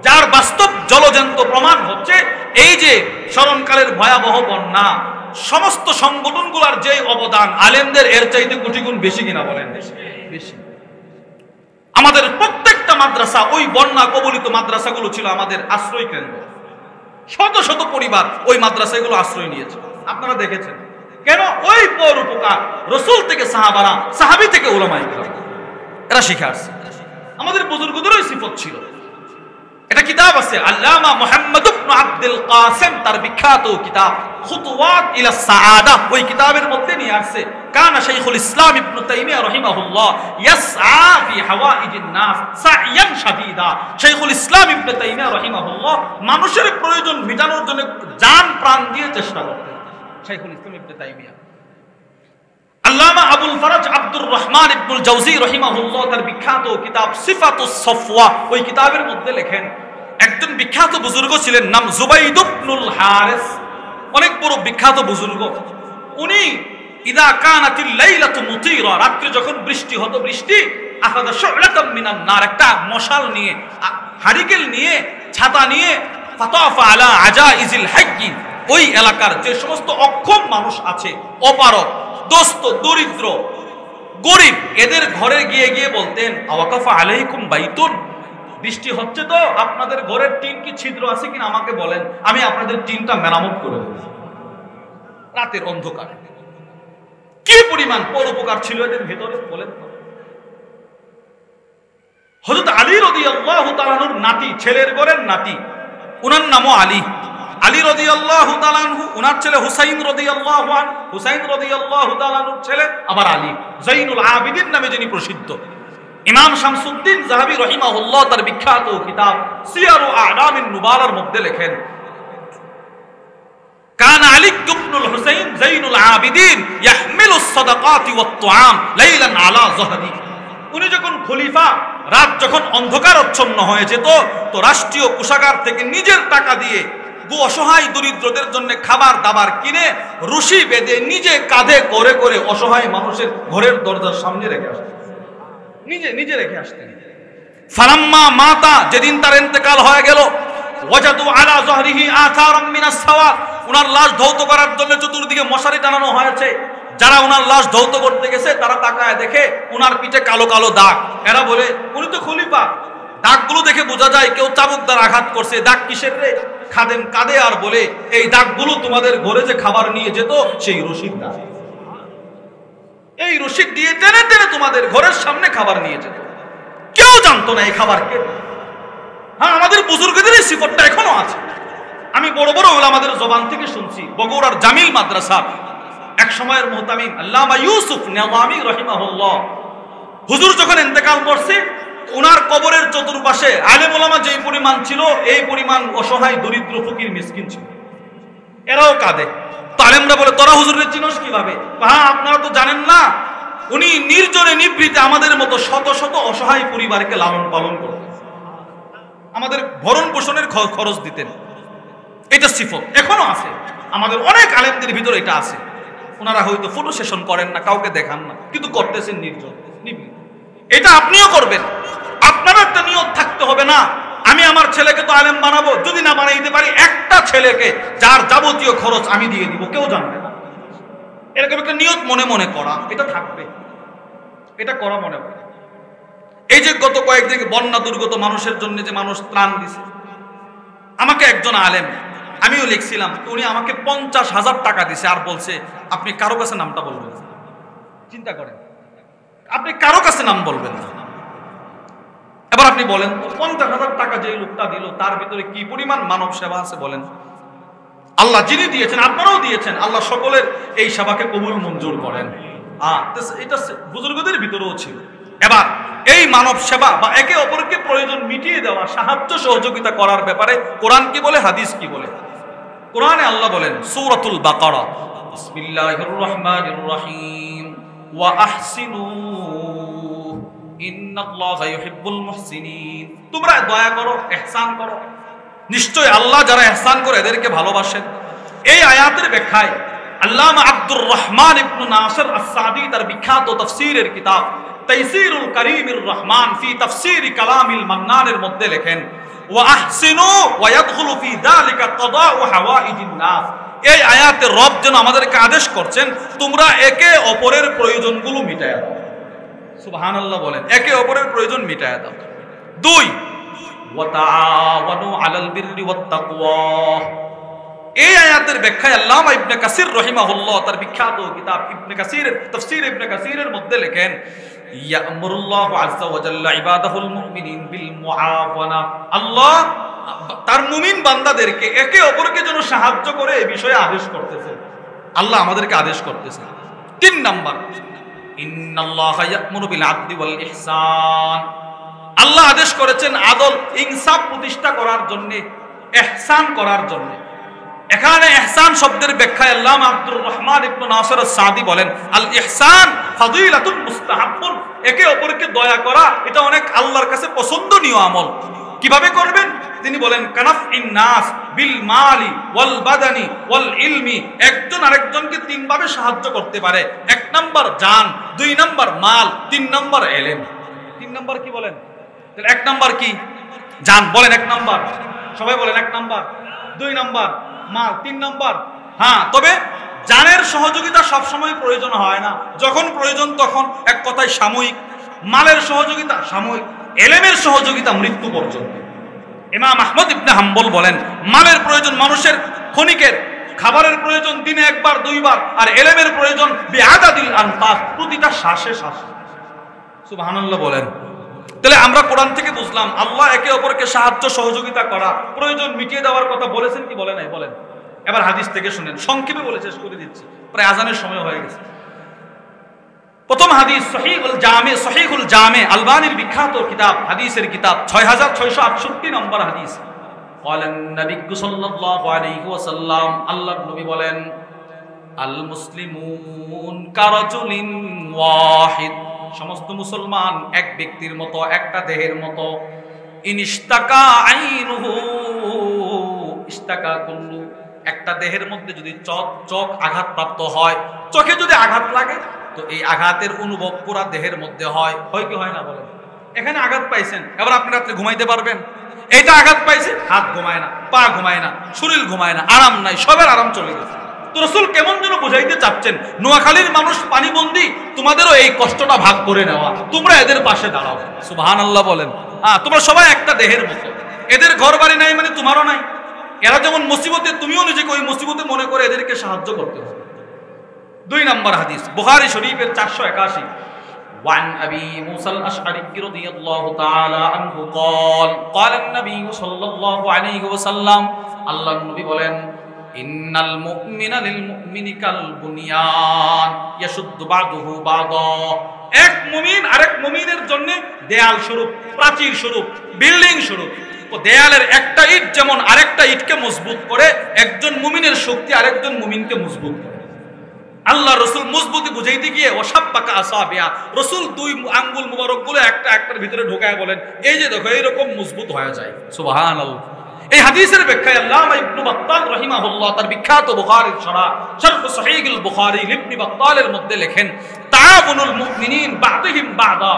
যার বাস্তব জলজন্ত প্রমাণ হচ্ছে এই যে স্মরণকালের ভয়াবহ বন্যা, সমস্ত সংগঠনগুলোর যে অবদান, আলেমদের এর চাইতে কোটি গুণ বেশি কিনা বলেন? বেশি। আমাদের প্রত্যেকটা মাদ্রাসা, ওই বন্যা কবলিত মাদ্রাসাগুলো ছিল আমাদের আশ্রয় কেন্দ্র। শত শত পরিবার ওই মাদ্রাসাগুলো আশ্রয় নিয়েছে, আপনারা দেখেছেন। কেন? ওই পরোপকার রাসূল থেকে সাহাবারা, সাহাবী থেকে উলামায়ে কেরাম, এরা শিখে আসছে। আমাদের বুজুর্গদেরও সিফত ছিল। এটা কিতাব আছে, আল্লামা মুহাম্মদ ইবনে আব্দুল কাসিম, তার বিখ্যাত কিতাব খুতুওয়াত ইলা সাআদা, ওই কিতাবের মধ্যে নিয়ে আসছে, কানা শাইখুল ইসলাম ইবনে তাইমিয়া রাহিমাহুল্লাহ ইয়াসআ ফি হাওয়াইজিন নাস সাইয়ান শাদীদা। শাইখুল ইসলাম ইবনে তাইমিয়া রাহিমাহুল্লাহ মানুষের প্রয়োজন মেটানোর জন্য জান প্রাণ দিয়ে চেষ্টা করতেন। শাইখুল ইসলাম ইবনে তাইমিয়া। আল্লামা আবুল ফরজ আব্দুর রহমান ইবনুল জাওজি রাহিমাহুল্লাহ তার বিখ্যাত কিতাব সিফাতুস সফওয়া, ওই কিতাবের মধ্যে লেখেন, একজন বিখ্যাত বুজুর্গ ছিলেন, নাম জুবাইদ ইবনুল হারিস, অনেক বড় বিখ্যাত বুজুর্গ। উনি ইদা কানাতিল লাইলাতু মুতিরা, রাত্রে যখন বৃষ্টি হতো, বৃষ্টি, আখাযা শু'লাতাম মিনান নার, একটা মশাল নিয়ে, হারিকেল নিয়ে, ছাতা নিয়ে, ফাতাফা আলা আজাইজিল হাক্কি, ওই এলাকার যে সমস্ত অক্ষম মানুষ আছে, অপারগ, দোস্ত, দরিদ্র, গরিব, এদের ঘরে গিয়ে গিয়ে বলতেন, আওয়াকাফা আলাইকুম বাইতুন, বৃষ্টি হচ্ছে তো আপনাদের ঘরের টিন কি ছিদ্র আছে কিনা আমাকে বলেন, আমি আপনাদের টিনটা মেরামত করে দেব। রাতের অন্ধকারে কি পরিমাণ পরোপকার ছিল এদের ভিতরে বলেন। হযরত আলী রাদিয়াল্লাহু তাআলার নাতি, ছেলের ঘরের নাতি, উনার নামও আলী। আলী রাদিয়াল্লাহু তাআলা আনহু, উনার ছেলে হুসাইন রাদিয়াল্লাহু আনহু, হুসাইন রাদিয়াল্লাহু তাআলা আনহুর ছেলে আবার আলী, যাইনুল আবিদিন নামে যিনি প্রসিদ্ধ। ইমাম শামসুদ্দিন যাহাবী রাহিমাহুল্লাহ তার বিখ্যাত কিতাব সিয়ারু আ'লামিন নুবালার মধ্যে লেখেন, কানা আলী ইবনুল হুসাইন যাইনুল আবিদিন ইয়াহমিলুস সাদাকাতি ওয়াত তুআম লাইলান আলা যাহরি। উনি যখন খলিফা, রাত যখন অন্ধকারাচ্ছন্ন হয়ে যেত, তো রাষ্ট্রীয় কোষাগার থেকে নিজের টাকা দিয়ে অসহায় দরিদ্রদের জন্য খাবার দাবার কিনে রশি বেঁধে নিজে কাঁধে করে করে অসহায় মানুষের ঘরের দরজার সামনে রেখে আসতেন, নিজে রেখে আসতেন। ফালাম্মা মাতা, যেদিন তার ইন্তেকাল হয়ে গেল, ওয়াজাদু আলা যহরিহি আথারাম মিনাস সাওয়াদ, উনার লাশ ধৌত করার জন্য চতুর্দিকে মশারি টানানো হয়েছে। যারা উনার লাশ ধৌত করতে গেছে তারা তাকায় দেখে উনার পিঠে কালো কালো দাগ। এরা বলে উনি তো খলিফা, দাগগুলো দেখে বোঝা যায় কেউ চাবুক দ্বারা আঘাত করছে। দাগ কিসের রে? খাদেম কাঁদে আর বলে এই দাগগুলো তোমাদের ঘরে যে খাবার নিয়ে যেত সেই রশিদ দাগ, এই রশিদ দিয়ে টেনে টেনে তোমাদের ঘরের সামনে খাবার নিয়ে যেত। কেউ জানতো না এই খাবার কে। হ্যাঁ, আমাদের বুজুর্গদের এই সিফতটা এখনো আছে। আমি বড় বড় ওলামাদের জবান থেকে শুনছি। বগুড়ার জামিল মাদ্রাসা এক সময়ের মুহতামিম আল্লামা ইউসুফ নেওয়ামি রাহিমাহুল্লাহ, হুজুর যখন ইন্তেকাল করছে ওনার কবরের চতুর্পাশে আলেম ওলামা যেই পরিমাণ ছিল এই পরিমাণ অসহায় দরিদ্র ফকির মিসকিন ছিল। এরাও কাঁদে। তো আলেমরা বলে তোরা হুজুরের চিনোস কিভাবে? হ্যাঁ, আপনারা তো জানেন না, উনি নির্জনে নিভৃতে আমাদের মতো শত শত অসহায় পরিবারকে লালন পালন করতেন, আমাদের ভরণ পোষণের খরচ দিতেন। এটা সিফত এখনো আছে আমাদের অনেক আলেমদের ভিতরে, এটা আছে। ওনারা হয়তো ফটো সেশন করেন না, কাউকে দেখান না, কিন্তু করতেছেন নির্জন নিভৃতে। এটা আপনিও করবেন। আপনারও একটা নিয়ত থাকতে হবে, না আমি আমার ছেলেকে তো আলেম বানাবো, যদি না বানাইতে পারি একটা ছেলেকে যার যাবতীয় খরচ আমি দিয়ে দিব, কেউ জানবে না। এরকম একটা নিয়ত মনে মনে করা, এটা থাকবে, এটা করা মনে মনে। এই যে গত কয়েকদিন বন্যা দুর্গত মানুষের জন্য যে মানুষ ত্রাণ দিছে, আমাকে একজন আলেম, আমিও লিখছিলাম, উনি আমাকে 50,000 টাকা দিছে আর বলছে আপনি কারো কাছে নামটা বলবেন। চিন্তা করেন, আপনি কারো কাছে নাম বলবেন না। এবার আপনি বলেন 50,000 টাকা যে লোকটা দিল তার ভিতরে কি পরিমাণ মানব সেবা আছে বলেন। আল্লাহ যিনি দিয়েছেন, আপনারাও দিয়েছেন, আল্লাহ সকলের এই সেবাকে কবুল মঞ্জুর করেন। এটা বুজুর্গদের ভিতরেও ছিল। এবার এই মানব সেবা বা একে অপরকে প্রয়োজন মিটিয়ে দেওয়া, সাহায্য সহযোগিতা করার ব্যাপারে কোরআন কি বলে, হাদিস কি বলে? কোরআনে আল্লাহ বলেন সূরাতুল বাকারা, বিসমিল্লাহির রহমানির রহিম, ওয়া আহসিনু ইন্নাল্লাহা ইউহিব্বুল মুহসিনিন, তোমরা দয়া করো, ইহসান করো, নিশ্চয় আল্লাহ যারা ইহসান করে এদেরকে ভালোবাসেন। এই আয়াতের ব্যাখ্যায় আল্লামা আব্দুর রহমান ইবনে নাসির আস-সাদি তার বিখ্যাত তাফসীরের কিতাব তাইসিরুল কারীমির রহমান ফি তাফসীরি কালামিল মান্নানের মধ্যে লেখেন ওয়া আহসিনু ওয়া ইয়াদখুলু ফি যালিকা কাদাউ হাওয়াইজিন নাস। এই আয়াতে রব যেন আমাদেরকে আদেশ করছেন তোমরা একে অপরের প্রয়োজনগুলো মিটায়া দাও। সুবহানাল্লাহ বলেন, একে অপরের প্রয়োজন মিটায়া দাও। 2 ওয়া তাআওয়ানু আলাল বিররি ওয়াত তাকওয়া। এই আয়াতের ব্যাখ্যায় আল্লামা ইবনে কাসির রাহিমাহুল্লাহ তার বিখ্যাত কিতাব ইবনে কাসিরের তাফসীর ইবনে কাসিরের মধ্যে লেখেন ইয়ামুরুল্লাহু আযজা ওয়া জাল্লা ইবাদাহুল মুমিনিন বিল মুআওয়ানা। আল্লাহ তার মুমিন বান্দাদেরকে একে অপরকে যেন সাহায্য করে এই বিষয়ে আদেশ করতেছে। আল্লাহ আমাদেরকে আদেশ করতেছে। 3 নাম্বার, ইন্নাল্লাহা ইয়া'মুরু বিল আদলি ওয়াল ইহসান। আল্লাহ আদেশ করেছেন আদল ইনসাফ প্রতিষ্ঠা করার জন্য, ইহসান করার জন্য। এখানে ইহসান শব্দের ব্যাখ্যায় আল্লামা আব্দুর রহমান ইবনে নাসির আস-সাদি বলেন আল ইহসান ফাযিলাতুন মুস্তাহাব্বুন। একে অপরকে দয়া করা এটা অনেক আল্লাহর কাছে পছন্দনীয় আমল। কিভাবে করবেন তিনি বলেন কানাফইন নাস বিল মালি ওয়াল বাদানি ওয়াল ইলমি। একজন আরেকজনকে 3 ভাবে সাহায্য করতে পারে। 1 নাম্বার জান, 2 নাম্বার মাল, 3 নাম্বার ইলম। 3 নাম্বার কি বলেন? তাহলে 1 নাম্বার কি? জান বলেন 1 নাম্বার, সবাই বলেন 1 নাম্বার, 2 নাম্বার মাল, 3 নাম্বার। হ্যাঁ, তবে জানের সহযোগিতা সব সময় প্রয়োজন হয় না, যখন প্রয়োজন তখন। এক কথায় সাময়িক। মালের সহযোগিতা সাময়িক, ইলমের সহযোগিতা মৃত্যু পর্যন্ত। ইমাম আহমদ ইবনে হাম্বল বলেন মালের প্রয়োজন মানুষের ক্ষণিকের, খাবারের প্রয়োজন দিনে 1 বার 2 বার, আর ইলমের প্রয়োজন বিআদাদিল আনফাস, প্রতিটা শ্বাসে শ্বাসে। সুবহানাল্লাহ বলেন। তাহলে আমরা কোরআন থেকে বুঝলাম আল্লাহ একে অপরকে সাহায্য সহযোগিতা করা, প্রয়োজন মিটিয়ে দেওয়ার কথা বলেছেন কি বলে নাই? বলেন। এবার হাদিস থেকে শুনেন, সংক্ষেপে বলে শেষ করে দিচ্ছি, প্রায় আজানের সময় হয়ে গেছে। প্রথম হাদিস সহিহুল জামে আলবানির বিখ্যাত কিতাব, হাদিসের কিতাব 6668 নম্বর হাদিস। বলেন নবী সাল্লাল্লাহু আলাইহি ওয়াসাল্লাম, আল্লাহর নবী বলেন আল মুসলিমুন কারাজুলিন ওয়াহিদ। সমস্ত মুসলমান এক ব্যক্তির মতো, একটা দেহের মতো। ইনিস্তাকা আইনুহু ইস্তাকা কুল্লু। একটা দেহের মধ্যে যদি চোখ আঘাতপ্রাপ্ত হয়, চোখে যদি আঘাত লাগে তো এই আঘাতের অনুভব পুরা দেহের মধ্যে হয়। হয় কি হয় না বলেন? এখানে আঘাত পাইছেন, এবার আপনি রাত্রে ঘুমাইতে পারবেন? এইটা আঘাত পাইছে, হাত ঘুমায় না, পা ঘুমায় না, শরীর ঘুমায় না, আরাম নাই, সবের আরাম চলে গেছে। তো রাসূল কেমন যেন বুঝাইতে চাচ্ছেন, নোয়াখালীর মানুষ পানিবন্দী, তোমাদেরও এই কষ্টটা ভাগ করে নেওয়া, তোমরা এদের পাশে দাঁড়াও। সুবহানাল্লাহ বলেন। তোমরা সবাই একটা দেহের মতো, এদের ঘর বাড়ি নাই মানে তোমারও নাই। এরা যেমন মুসিবতে, তুমিও নিজেকে ওই মুসিবতে মনে করে এদেরকে সাহায্য করতে হবে। 2 নম্বর হাদিস, বুখারী শরীফের 481, وعن أبي موسى الأشعري رضي الله تعالى عنه قال قال النبي صلى الله عليه وسلم الله النبي বলেন إن المؤمن للمؤمن كالبنيان يشد بعضه بعضا। এক মুমিন আরেক মুমিনের জন্য দেয়াল স্বরূপ, প্রাচীর স্বরূপ, বিল্ডিং স্বরূপ। তো দেয়ালের একটা ইট যেমন আরেকটা ইটকে মজবুত করে, একজন মুমিনের শক্তি আরেকজন মুমিনকে মজবুত করে। আল্লাহ রসুল মজবুতি বুঝাইতে গিয়ে ওয়াসাব্বাকা আসাবিয়া, রসুল 2 আঙ্গুল মুবারকগুলো একটা একটার ভিতরে ঢোকায় বলেন, এই যে দেখো এইরকম মজবুত হয়ে যায়। সুবহানাল্লাহ। এই হাদিসের ব্যাখ্যায় আল্লামা ইবনে বাত্তাল রাহিমাহুল্লাহ তার বিখ্যাত বুখারীর শরহ সহিহুল বুখারী ইবনে বাত্তালের মধ্যে লেখেন, তাআবুনুল মুমিনিন বা'দুহুম বা'দা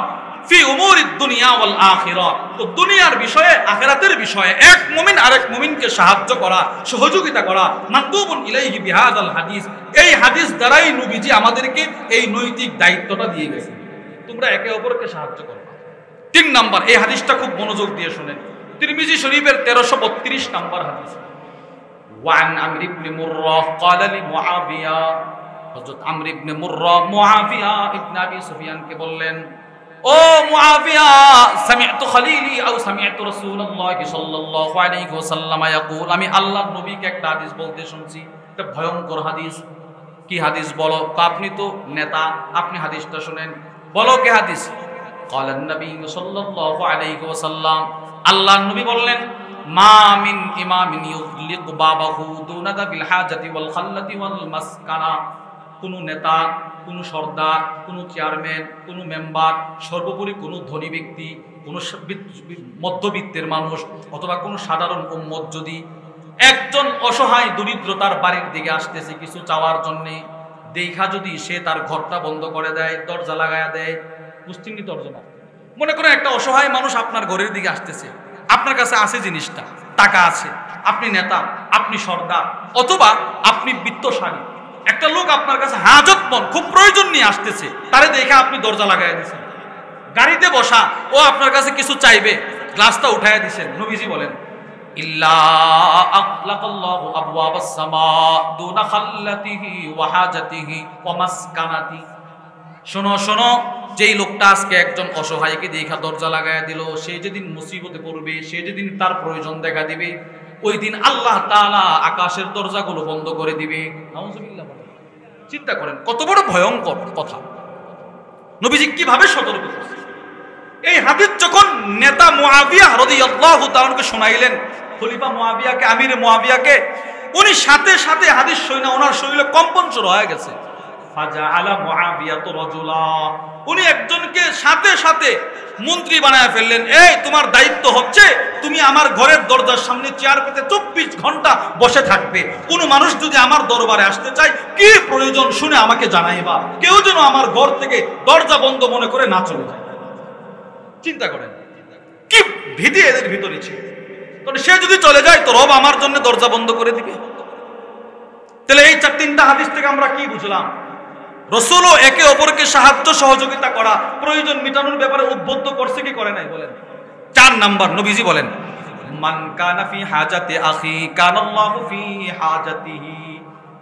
ফি উমুরিদ দুনিয়া ওয়াল আখিরাহ। তো দুনিয়ার বিষয়ে, আখিরাতের বিষয়ে এক মুমিন আরেক মুমিনকে সাহায্য করা, সহযোগিতা করা, মাতুবুন ইলাইহি বিহাযাল হাদিস। এই হাদিস দ্বারাই নবীজি আমাদেরকে এই নৈতিক দায়িত্বটা দিয়ে গেছেন, তোমরা একে অপরকে সাহায্য করবে। 3 নাম্বার, এই হাদিসটা খুব মনোযোগ দিয়ে শুনেন, তিরমিজি শরীফের 1332 নম্বর হাদিস। ওয়ান আমর ইবনে মুররা قال لمعاويه, হযরত আমর ইবনে মুররা মুআবিয়া ইবনে আবি সুফিয়ানকে বললেন, ও মুআবিয়া, সামি'তু খলিলি আও সামি'তু রাসূলুল্লাহ সাল্লাল্লাহু আলাইহি ওয়াসাল্লাম ইয়াকুল, আমি আল্লাহর নবীকে একটা হাদিস বলতে শুনছি, একটা ভয়ঙ্কর হাদিস। কি হাদিস বলো? আপনি তো নেতা, আপনি হাদিসটা শুনেন। বলো কি হাদিস? قال النبي صلى الله عليه وسلم, আল্লাহর নবী বললেন, মা মিন ইমামিন ইউগলিকু বাবাহু দুনা দাবিল হাজাতি ওয়াল খাল্লাতি ওয়াল মাসকানা। কোন নেতা, কোন সর্দার, কোন চেয়ারম্যান, কোন মেম্বার, সর্বোপরি কোন ধনী ব্যক্তি, কোন মধ্যবিত্তের মানুষ অথবা কোন সাধারণ উম্মত যদি একজন অসহায় দরিদ্রতার বাড়ির দিকে আসতেছে কিছু চাওয়ার জন্য, দেখা যদি সে তার ঘরটা বন্ধ করে দেয়, দরজা লাগায়া দেয়, বুঝছেন কি তর্জমা? মনে করেন একটা অসহায় মানুষ আপনার ঘরের দিকে আসতেছে, আপনার কাছে আছে জিনিসটা, টাকা আছে, আপনি নেতা, আপনি সর্দার, অথবা আপনি বিত্তশালী, একটা লোক আপনার কাছে হাজতমন, খুব প্রয়োজন নিয়ে আসতেছে, তারে দেখে আপনি দরজা লাগাই দিয়েছেন। গাড়িতে বসা, ও আপনার কাছে কিছু চাইবে, গ্লাসটা উঠাইয়া দিয়েছেন। নবীজি বলেন, ইল্লা আখলাকাল্লাহু আবওয়াবাস সামা দুনা খাল্লাতিহি ওয়া হাজাতিহি ওয়া মাসকানাতি। শোনো শোনো, যেই লোকটা আজকে একজন অসহায়কে দেখা দরজা লাগাইয়া দিল, সে যেদিন মুসিবতে পড়বে, সে যেদিন তার প্রয়োজন দেখা দিবে, ওই দিন আল্লাহ তাআলা আকাশের দরজাগুলো বন্ধ করে দিবে। নাউজুবিল্লাহ। চিন্তা করেন কত বড় ভয়ঙ্কর কথা, নবীজি কিভাবে সতর্ক করছেন। এই হাদিস যখন নেতা মুআবিয়া রাদিয়াল্লাহু তাআলাকে শোনাইলেন, খলিফা মুআবিয়াকে, আমির মুআবিয়াকে, উনি সাথে সাথে হাদিস শুনে ওনার শরীরে কম্পন শুরু হয়ে গেছে। ফাজাআলা মুআবিয়াতু রাজুলা, উনি একজনকে সাথে সাথে মন্ত্রী বানায় ফেললেন। এই তোমার দায়িত্ব হচ্ছে তুমি আমার ঘরের দরজার সামনে চেয়ার পেতে 24 ঘন্টা বসে থাকবে। কোন মানুষ যদি আমার দরবারে আসতে চায়, কি প্রয়োজন শুনে আমাকে জানাইবা, কেউ যেন আমার ঘর থেকে দরজা বন্ধ মনে করে না চলে যায়। চিন্তা করেন কি ভীতি এদের ভিতরে ছিল। তবে সে যদি চলে যায় তো রব আমার জন্য দরজা বন্ধ করে দিবে। তাহলে এই 3টা হাদিস থেকে আমরা কি বুঝলাম? রাসূলও একে অপরকে সাহায্য সহযোগিতা করা, প্রয়োজন মেটানোর ব্যাপারে উদ্বুদ্ধ করছে কি করে নাই বলেন? 4 নাম্বার, নবীজি বলেন, মান কানা ফি হাজাতি আখি কানাল্লাহু ফি হাজাতিহি।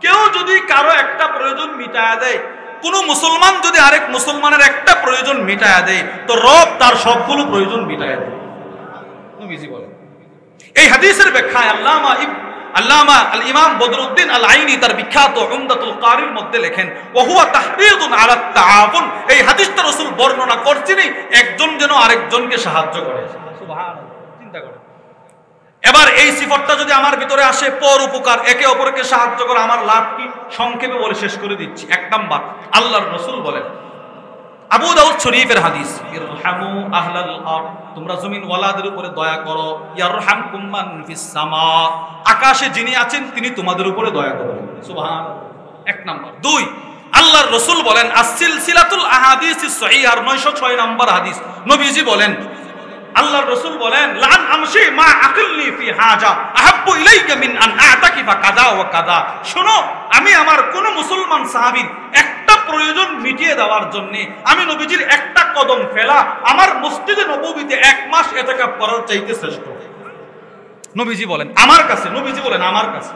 কেউ যদি কারো একটা প্রয়োজন মিটায়া দেয়, কোন মুসলমান যদি আরেক মুসলমানের একটা প্রয়োজন মিটায়া দেয়, তো রব তার সবগুলো প্রয়োজন মিটায়া দেয়, নবীজি বলেন। এই হাদিসের ব্যাখ্যায় আল্লামা আল ইমাম বদরুদ্দিন আল আইনি তার বিখ্যাত উমদাতুল কারির মধ্যে লেখেন, ওয়া হুয়া তাহদীদুন আলা তাআবুন। এই হাদিসটা রাসূল বর্ণনা করছেনই একজন যেন আরেকজনকে সাহায্য করে। সুবহানাল্লাহ। চিন্তা করেন, এবার এই সিফতটা যদি আমার ভিতরে আসে, পর উপকার, একে অপরকে সাহায্য করা, আমার লাভ কি? সংক্ষেপে বলে শেষ করে দিচ্ছি। 1 নাম্বার, আল্লাহর রাসূল বলেন, আবু দাউদ শরীফের হাদিস, ইরহামু আহলাল আরদ, তোমরা জমিন ওয়ালাদের উপরে দয়া করো, ইয়ারহামকুম মান ফিস সামা, আকাশে যিনি আছেন তিনি তোমাদের উপরে দয়া করবেন। সুবহানাল্লাহ। 1 নাম্বার। 2, আল্লাহর রাসূল বলেন, আস-সিলসিলাতুল আহাদিসিস সহিহার 906 নাম্বার হাদিস, নবীজি বলেন, আল্লাহর রাসূল বলেন লান আমশি মা আকিলনি ফি হাজা আহাব্বু ইলাইকা মিন আন আতাকিফা কাযা ওয়া কাযা। শোনো, আমি আমার কোন মুসলমান সাহাবীর একটা প্রয়োজন মিটিয়ে দেওয়ার জন্য আমি নবীজির একটা কদম ফেলা আমার মসজিদে নববীতে 1 মাস ইতিকাফ করার চাইতে শ্রেষ্ঠ। নবীজি বলেন আমার কাছে, নবীজি বলেন আমার কাছে,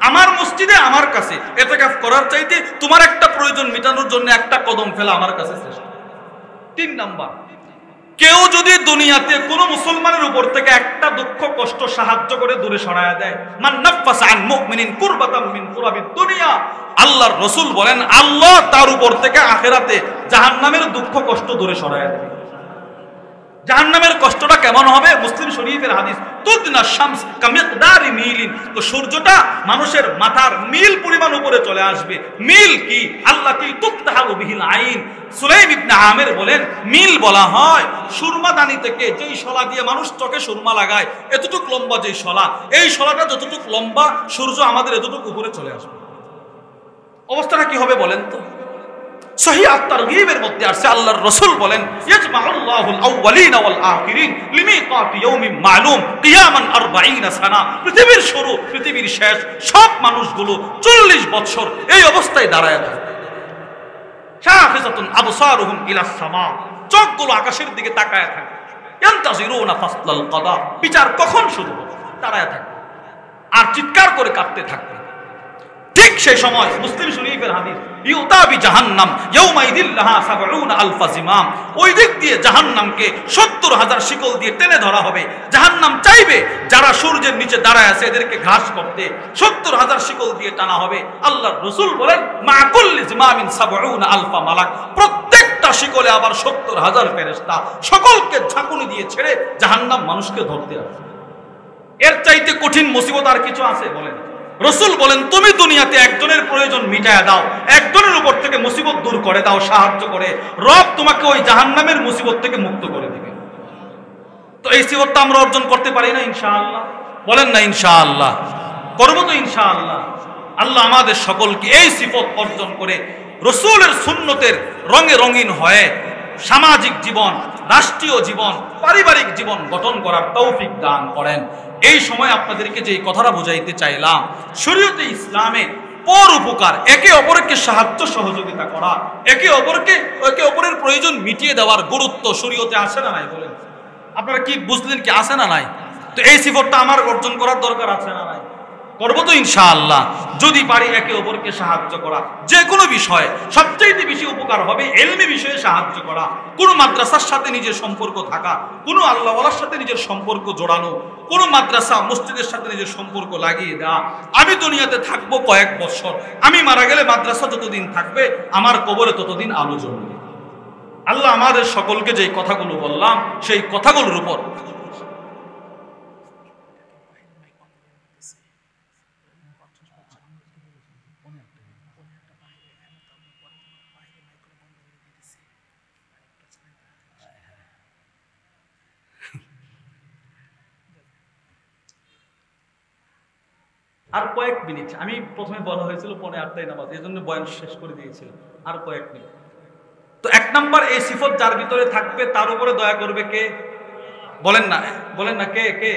আমার মসজিদে আমার কাছে ইতিকাফ করার চাইতে তোমার একটা প্রয়োজন মেটানোর জন্য একটা কদম ফেলা আমার কাছে শ্রেষ্ঠ। 3 নাম্বার, কেউ যদি দুনিয়াতে কোন মুসলমানের উপর থেকে একটা দুঃখ কষ্ট সাহায্য করে দূরে সরায়া দেয়, মান নাফাসা আন মুমিনিন কুরবাতাম মিন কুরাবিদ দুনিয়া, আল্লাহর রাসূল বলেন আল্লাহ তার উপর থেকে আখিরাতে জাহান্নামের দুঃখ কষ্ট দূরে সরায়া দেবে। জাহান্নামের কষ্টটা কেমন হবে? মুসলিম শরীফের হাদিস, তুদনা শামস কামিকদারি মিলিন, তো সূর্যটা মানুষের মাথার মিল পরিমাণ উপরে চলে আসবে। মিল কি? আল্লাতি তুকতাহু বিহিল আইন। সুলাইম ইবনে আমির বলেন মিল বলা হয় সুরমা দানি থেকে যেই শলা দিয়ে মানুষ চোখে সুরমা লাগায়, এতটুকু লম্বা যেই শলা, এই শলাটা যতটুকু লম্বা সূর্য আমাদের এতটুকু উপরে চলে আসবে। অবস্থাটা কি হবে বলেন তো? সহিহ আত-তারগীবের মধ্যে আছে আল্লাহর রাসূল বলেন ইয়াজমাউল্লাহুল আউওয়ালিনা ওয়াল আখিরিন লিমিকাতি ইয়াউমিন মালুম কিয়ামান 40 সানা। পৃথিবীর শুরু পৃথিবীর শেষ সব মানুষগুলো 40 বছর এই অবস্থায় দাঁড়ায় থাকে। শাখিসাতুন আবসারুহুম ইলাস সামা, চোখগুলো আকাশের দিকে তাকায় থাকে। ইয়ান্তাজিরুনা ফাসলাল কাদা, বিচার কখন শুরু হবে দাঁড়ায় থাকে আর চিৎকার করে কাঁদতে থাকবে। ঠিক সেই সময় মুসলিম শরীফের হাদিস ইউতাবি জাহান্নাম ইয়াউমাইদিল লাহা 70 আলফ জিমাম, ওই দিক দিয়ে জাহান্নামকে 70,000 শিকল দিয়ে টেনে ধরা হবে। জাহান্নাম চাইবে যারা সূর্যের নিচে দাঁড়ায় আছে এদেরকে ঘাস করতে, 70,000 শিকল দিয়ে টানা হবে। আল্লাহর রাসূল বলেন মা কুল্লি জিমামিন 70 আলফ মালাক, প্রত্যেকটা শিকলে আবার 70,000 ফেরেশতা, সকলকে ঝাঁকুনি দিয়ে ছেড়ে জাহান্নাম মানুষকে ধরতে আসবে। এর চাইতে কঠিন মুসিবত আর কিছু আছে বলেন? রাসূল বলেন তুমি দুনিয়াতে একজনের প্রয়োজন মিটায়া দাও, একজনের উপর থেকে মুসিবত দূর করে দাও সাহায্য করে, রব তোমাকে ওই জাহান্নামের মুসিবত থেকে মুক্ত করে দিবে। তো এই সিফতটা আমরা অর্জন করতে পারি না ইনশাআল্লাহ? বলেন না ইনশাআল্লাহ? করব তো ইনশাআল্লাহ। আল্লাহ আমাদের সকলকে এই সিফত অর্জন করে রাসূলের সুন্নতের রঙে রঙিন হয়ে সামাজিক জীবন, রাষ্ট্রীয় জীবন, পারিবারিক জীবন গঠন করার তৌফিক দান করেন। এই সময় আপনাদেরকে যে কথাটা বুঝাইতে চাইলাম, শরীয়তে ইসলামে পর উপকার, একে অপরকে সাহায্য সহযোগিতা করা, একে অপরের প্রয়োজন মিটিয়ে দেওয়ার গুরুত্ব শরীয়তে আছে না নাই বলেন? আপনারা কি বুঝলেন কি আছে না নাই? তো এই সিফতটা আমার অর্জন করার দরকার আছে না নাই? করব তো ইনশাআল্লাহ। যদি পারি একে অপরকে সাহায্য করা, যে কোনো বিষয়ে সবচেয়ে বেশি উপকার হবে ইলমি বিষয়ে সাহায্য করা, কোনো মাদ্রাসার সাথে নিজের সম্পর্ক থাকা, কোনো আল্লাহওয়ালার সাথে নিজের সম্পর্ক জোড়ানো, কোনো মাদ্রাসা মসজিদের সাথে নিজের সম্পর্ক লাগিয়ে দেওয়া। আমি দুনিয়াতে থাকবো কয়েক বছর, আমি মারা গেলে মাদ্রাসা যতদিন থাকবে আমার কবরে ততদিন আলো জ্বলবে। আল্লাহ আমাদের সকলকে যেই কথাগুলো বললাম সেই কথাগুলোর উপর আর কয়েক মিনিট, আমি প্রথমে বলা হয়েছিল 8:30 নামাজ, এই জন্য বয়ান শেষ করে দিয়েছিলাম। আর কয়েক মিনিট। তো 1 নাম্বার এই সিফত যার ভিতরে থাকবে তার উপরে দয়া করবে কে? বলেন না কে? কে?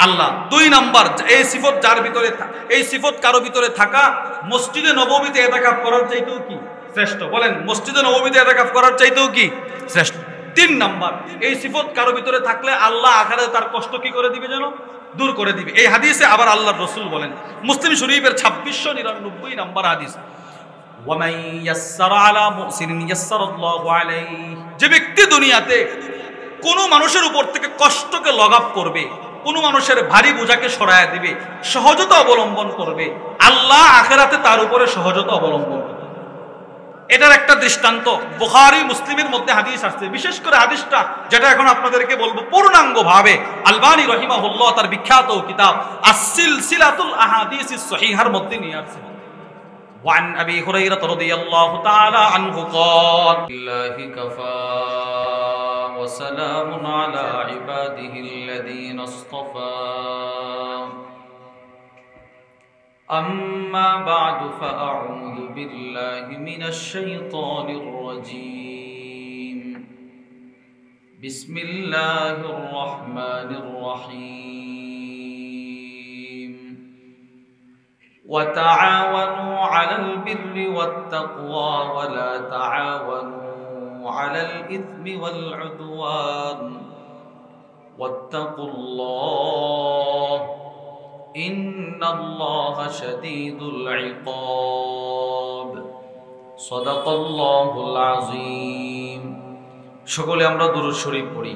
আল্লাহ। 2 নাম্বার এই সিফত যার ভিতরে, এই সিফত কারো ভিতরে থাকা মসজিদে নববীতে ইতিকাফ করার চাইতেও কি শ্রেষ্ঠ? বলেন মসজিদে নববীতে ইতিকাফ করার চাইতেও কি শ্রেষ্ঠ? 3 নাম্বার এই সিফত কারো ভিতরে থাকলে আল্লাহ আখিরাতে তার কষ্ট কি করে দিবে যেন? দূর করে দিবে। এই হাদিসে আবার আল্লাহর রাসূল বলেন, মুসলিম শরীফের 2699 নম্বর হাদিস, ওয়ামান ইয়াসসারা আলা মুহসিনিন ইয়াসসারাল্লাহু আলাইহি, যে ব্যক্তি দুনিয়াতে কোন মানুষের উপর থেকে কষ্টকে লাঘব করবে, কোন মানুষের ভারী বোঝাকে সরায়া দিবে, সহজতা অবলম্বন করবে, আল্লাহ আখিরাতে তার উপরে সহজতা অবলম্বন করবে। এটার একটা দৃষ্টান্ত বুখারী মুসলিমের মধ্যে হাদিস আসছে। বিশেষ করে হাদিসটা যেটা এখন আপনাদেরকে বলবো পূর্ণাঙ্গ ভাবে আলবানী রাহিমাহুল্লাহ তার বিখ্যাত কিতাব আস-সিলসিলাতুল আহাদিসিস সহিহার মধ্যে নিয়ে আসছেন। ওয়ান আবি হুরায়রা রাদিয়াল্লাহু তাআলা আনহু قال বিল্লাহি কাফা ওয়া সালামুন আলা ইবাদিহিল্লাযীনা ইসতাফা أما بعد فأعوذ بالله من الشيطان الرجيم বিসমিল্লাহির রহমানির রহিম ওয়া তাআওয়ানু আলাল বিররি ওয়াত তাকওয়া ওয়া লা তাআওয়ানু আলাল ইসমি ওয়াল উদওয়ান ওয়াত্তাকুল্লাহ ইন্নাল্লাহা শাদীদুল ইকাব সাদাকাল্লাহুল আযীম। সকলে আমরা দুরূদ শরীফ পড়ি।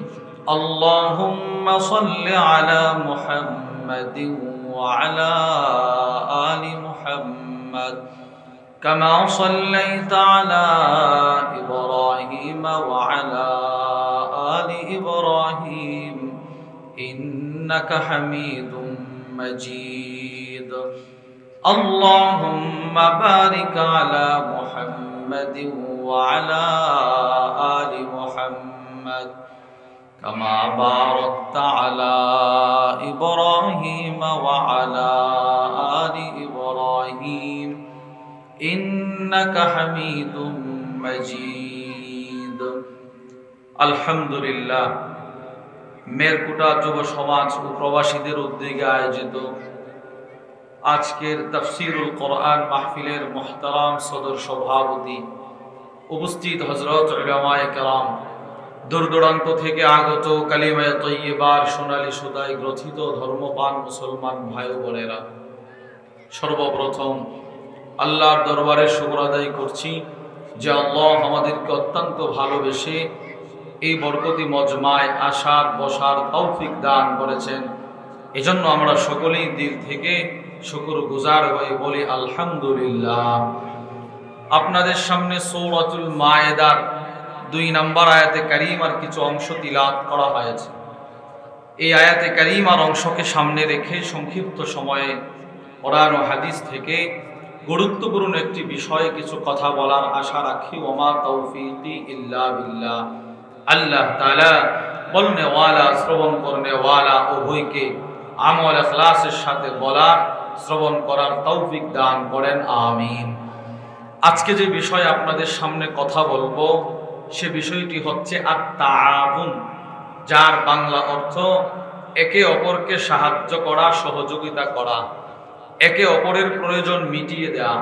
আল্লাহুম্মা সাল্লি আলা মুহাম্মাদিন ওয়া আলা আলি মুহাম্মাদ কামা সাল্লাইতা আলা ইব্রাহিম ওয়া আলা আলি ইব্রাহিম ইন্নাকা হামিদুম মাজিদ। আল্লাহুম্মা বারিক আলা মুহাম্মাদিন ওয়া আলা আলি মুহাম্মাদ কামা বারাকতা আলা ইব্রাহিম ওয়া আলা আলি ইব্রাহিম ইন্নাকা হামিদুম মাজিদ। আলহামদুলিল্লাহ, মেরকুটা যুব সমাজ ও প্রবাসীদের উদ্যোগে আয়োজিত আজকের তাফসীরুল কোরআন মাহফিলের মুহতারাম সদর সভাপতি, উপস্থিত হযরত উলামায়ে কেরাম, দূর দূরান্ত থেকে আগত কালিমায়ে তয়্যিবার সোনালী সুতায় গ্রথিত ধর্মপান মুসলমান ভাই ও বোনেরা, সর্বপ্রথম আল্লাহর দরবারে শুকর আদায় করছি যে আল্লাহ আমাদেরকে অত্যন্ত ভালোবেসে এই বরকতি মজমায় আসার বসার তৌফিক দান করেছেন। এজন্য আমরা সকলেই দিল থেকে শুকরগুজার হয়ে বলি আলহামদুলিল্লাহ। আপনাদের সামনে সূরাতুল মায়েদার 2 নম্বর আয়াতে কারিমার কিছু অংশ তিলাওয়াত করা হয়েছে। এই আয়াতে কারিমার অংশকে সামনে রেখে সংক্ষিপ্ত সময়ে কোরআন ও হাদিস থেকে গুরুত্বপূর্ণ একটি বিষয়ে কিছু কথা বলার আশা রাখি। ওমা তৌফিকি ইল্লা বিল্লাহ। আল্লাহ তাআলা বলনে ওয়ালা শ্রবণ করনে ওয়ালা উভয়কে আমল ইখলাসের সাথে বলা শ্রবণ করার তৌফিক দান করেন, আমিন। আজকে যে বিষয় আপনাদের সামনে কথা বলবো সে বিষয়টি হচ্ছে আত-তাআবুন, যার বাংলা অর্থ একে অপরকে সাহায্য করা, সহযোগিতা করা, একে অপরের প্রয়োজন মিটিয়ে দেওয়া।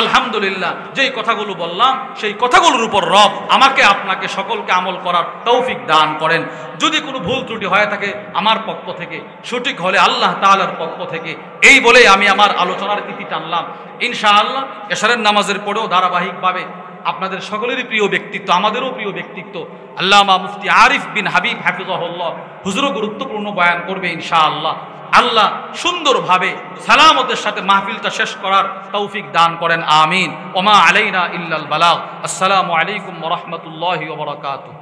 আলহামদুলিল্লাহ, যেই কথাগুলো বললাম সেই কথাগুলোর উপর রব আমাকে আপনাকে সকলকে আমল করার তৌফিক দান করেন। যদি কোনো ভুল ত্রুটি হয়ে থাকে আমার পক্ষ থেকে, সঠিক হলে আল্লাহ তাআলার পক্ষ থেকে, এই বলে আমি আমার আলোচনার ইতি টানলাম। ইনশাআল্লাহ এশারের নামাজের পরেও ধারাবাহিকভাবে আপনাদের সকলেরই প্রিয় ব্যক্তিত্ব, আমাদেরও প্রিয় ব্যক্তিত্ব আল্লামা মুফতি আরিফ বিন হাবিব হাফিজাহুল্লাহ হুজুরও গুরুত্বপূর্ণ বয়ান করবে ইনশাআল্লাহ। আল্লাহ সুন্দরভাবে সালামতের সাথে মাহফিলটা শেষ করার তৌফিক দান করেন, আমিন। ওমা আলাইনা ইল্লাল বালাগ। আসসালামু আলাইকুম ওয়া রাহমাতুল্লাহি ওয়া বারাকাতুহু।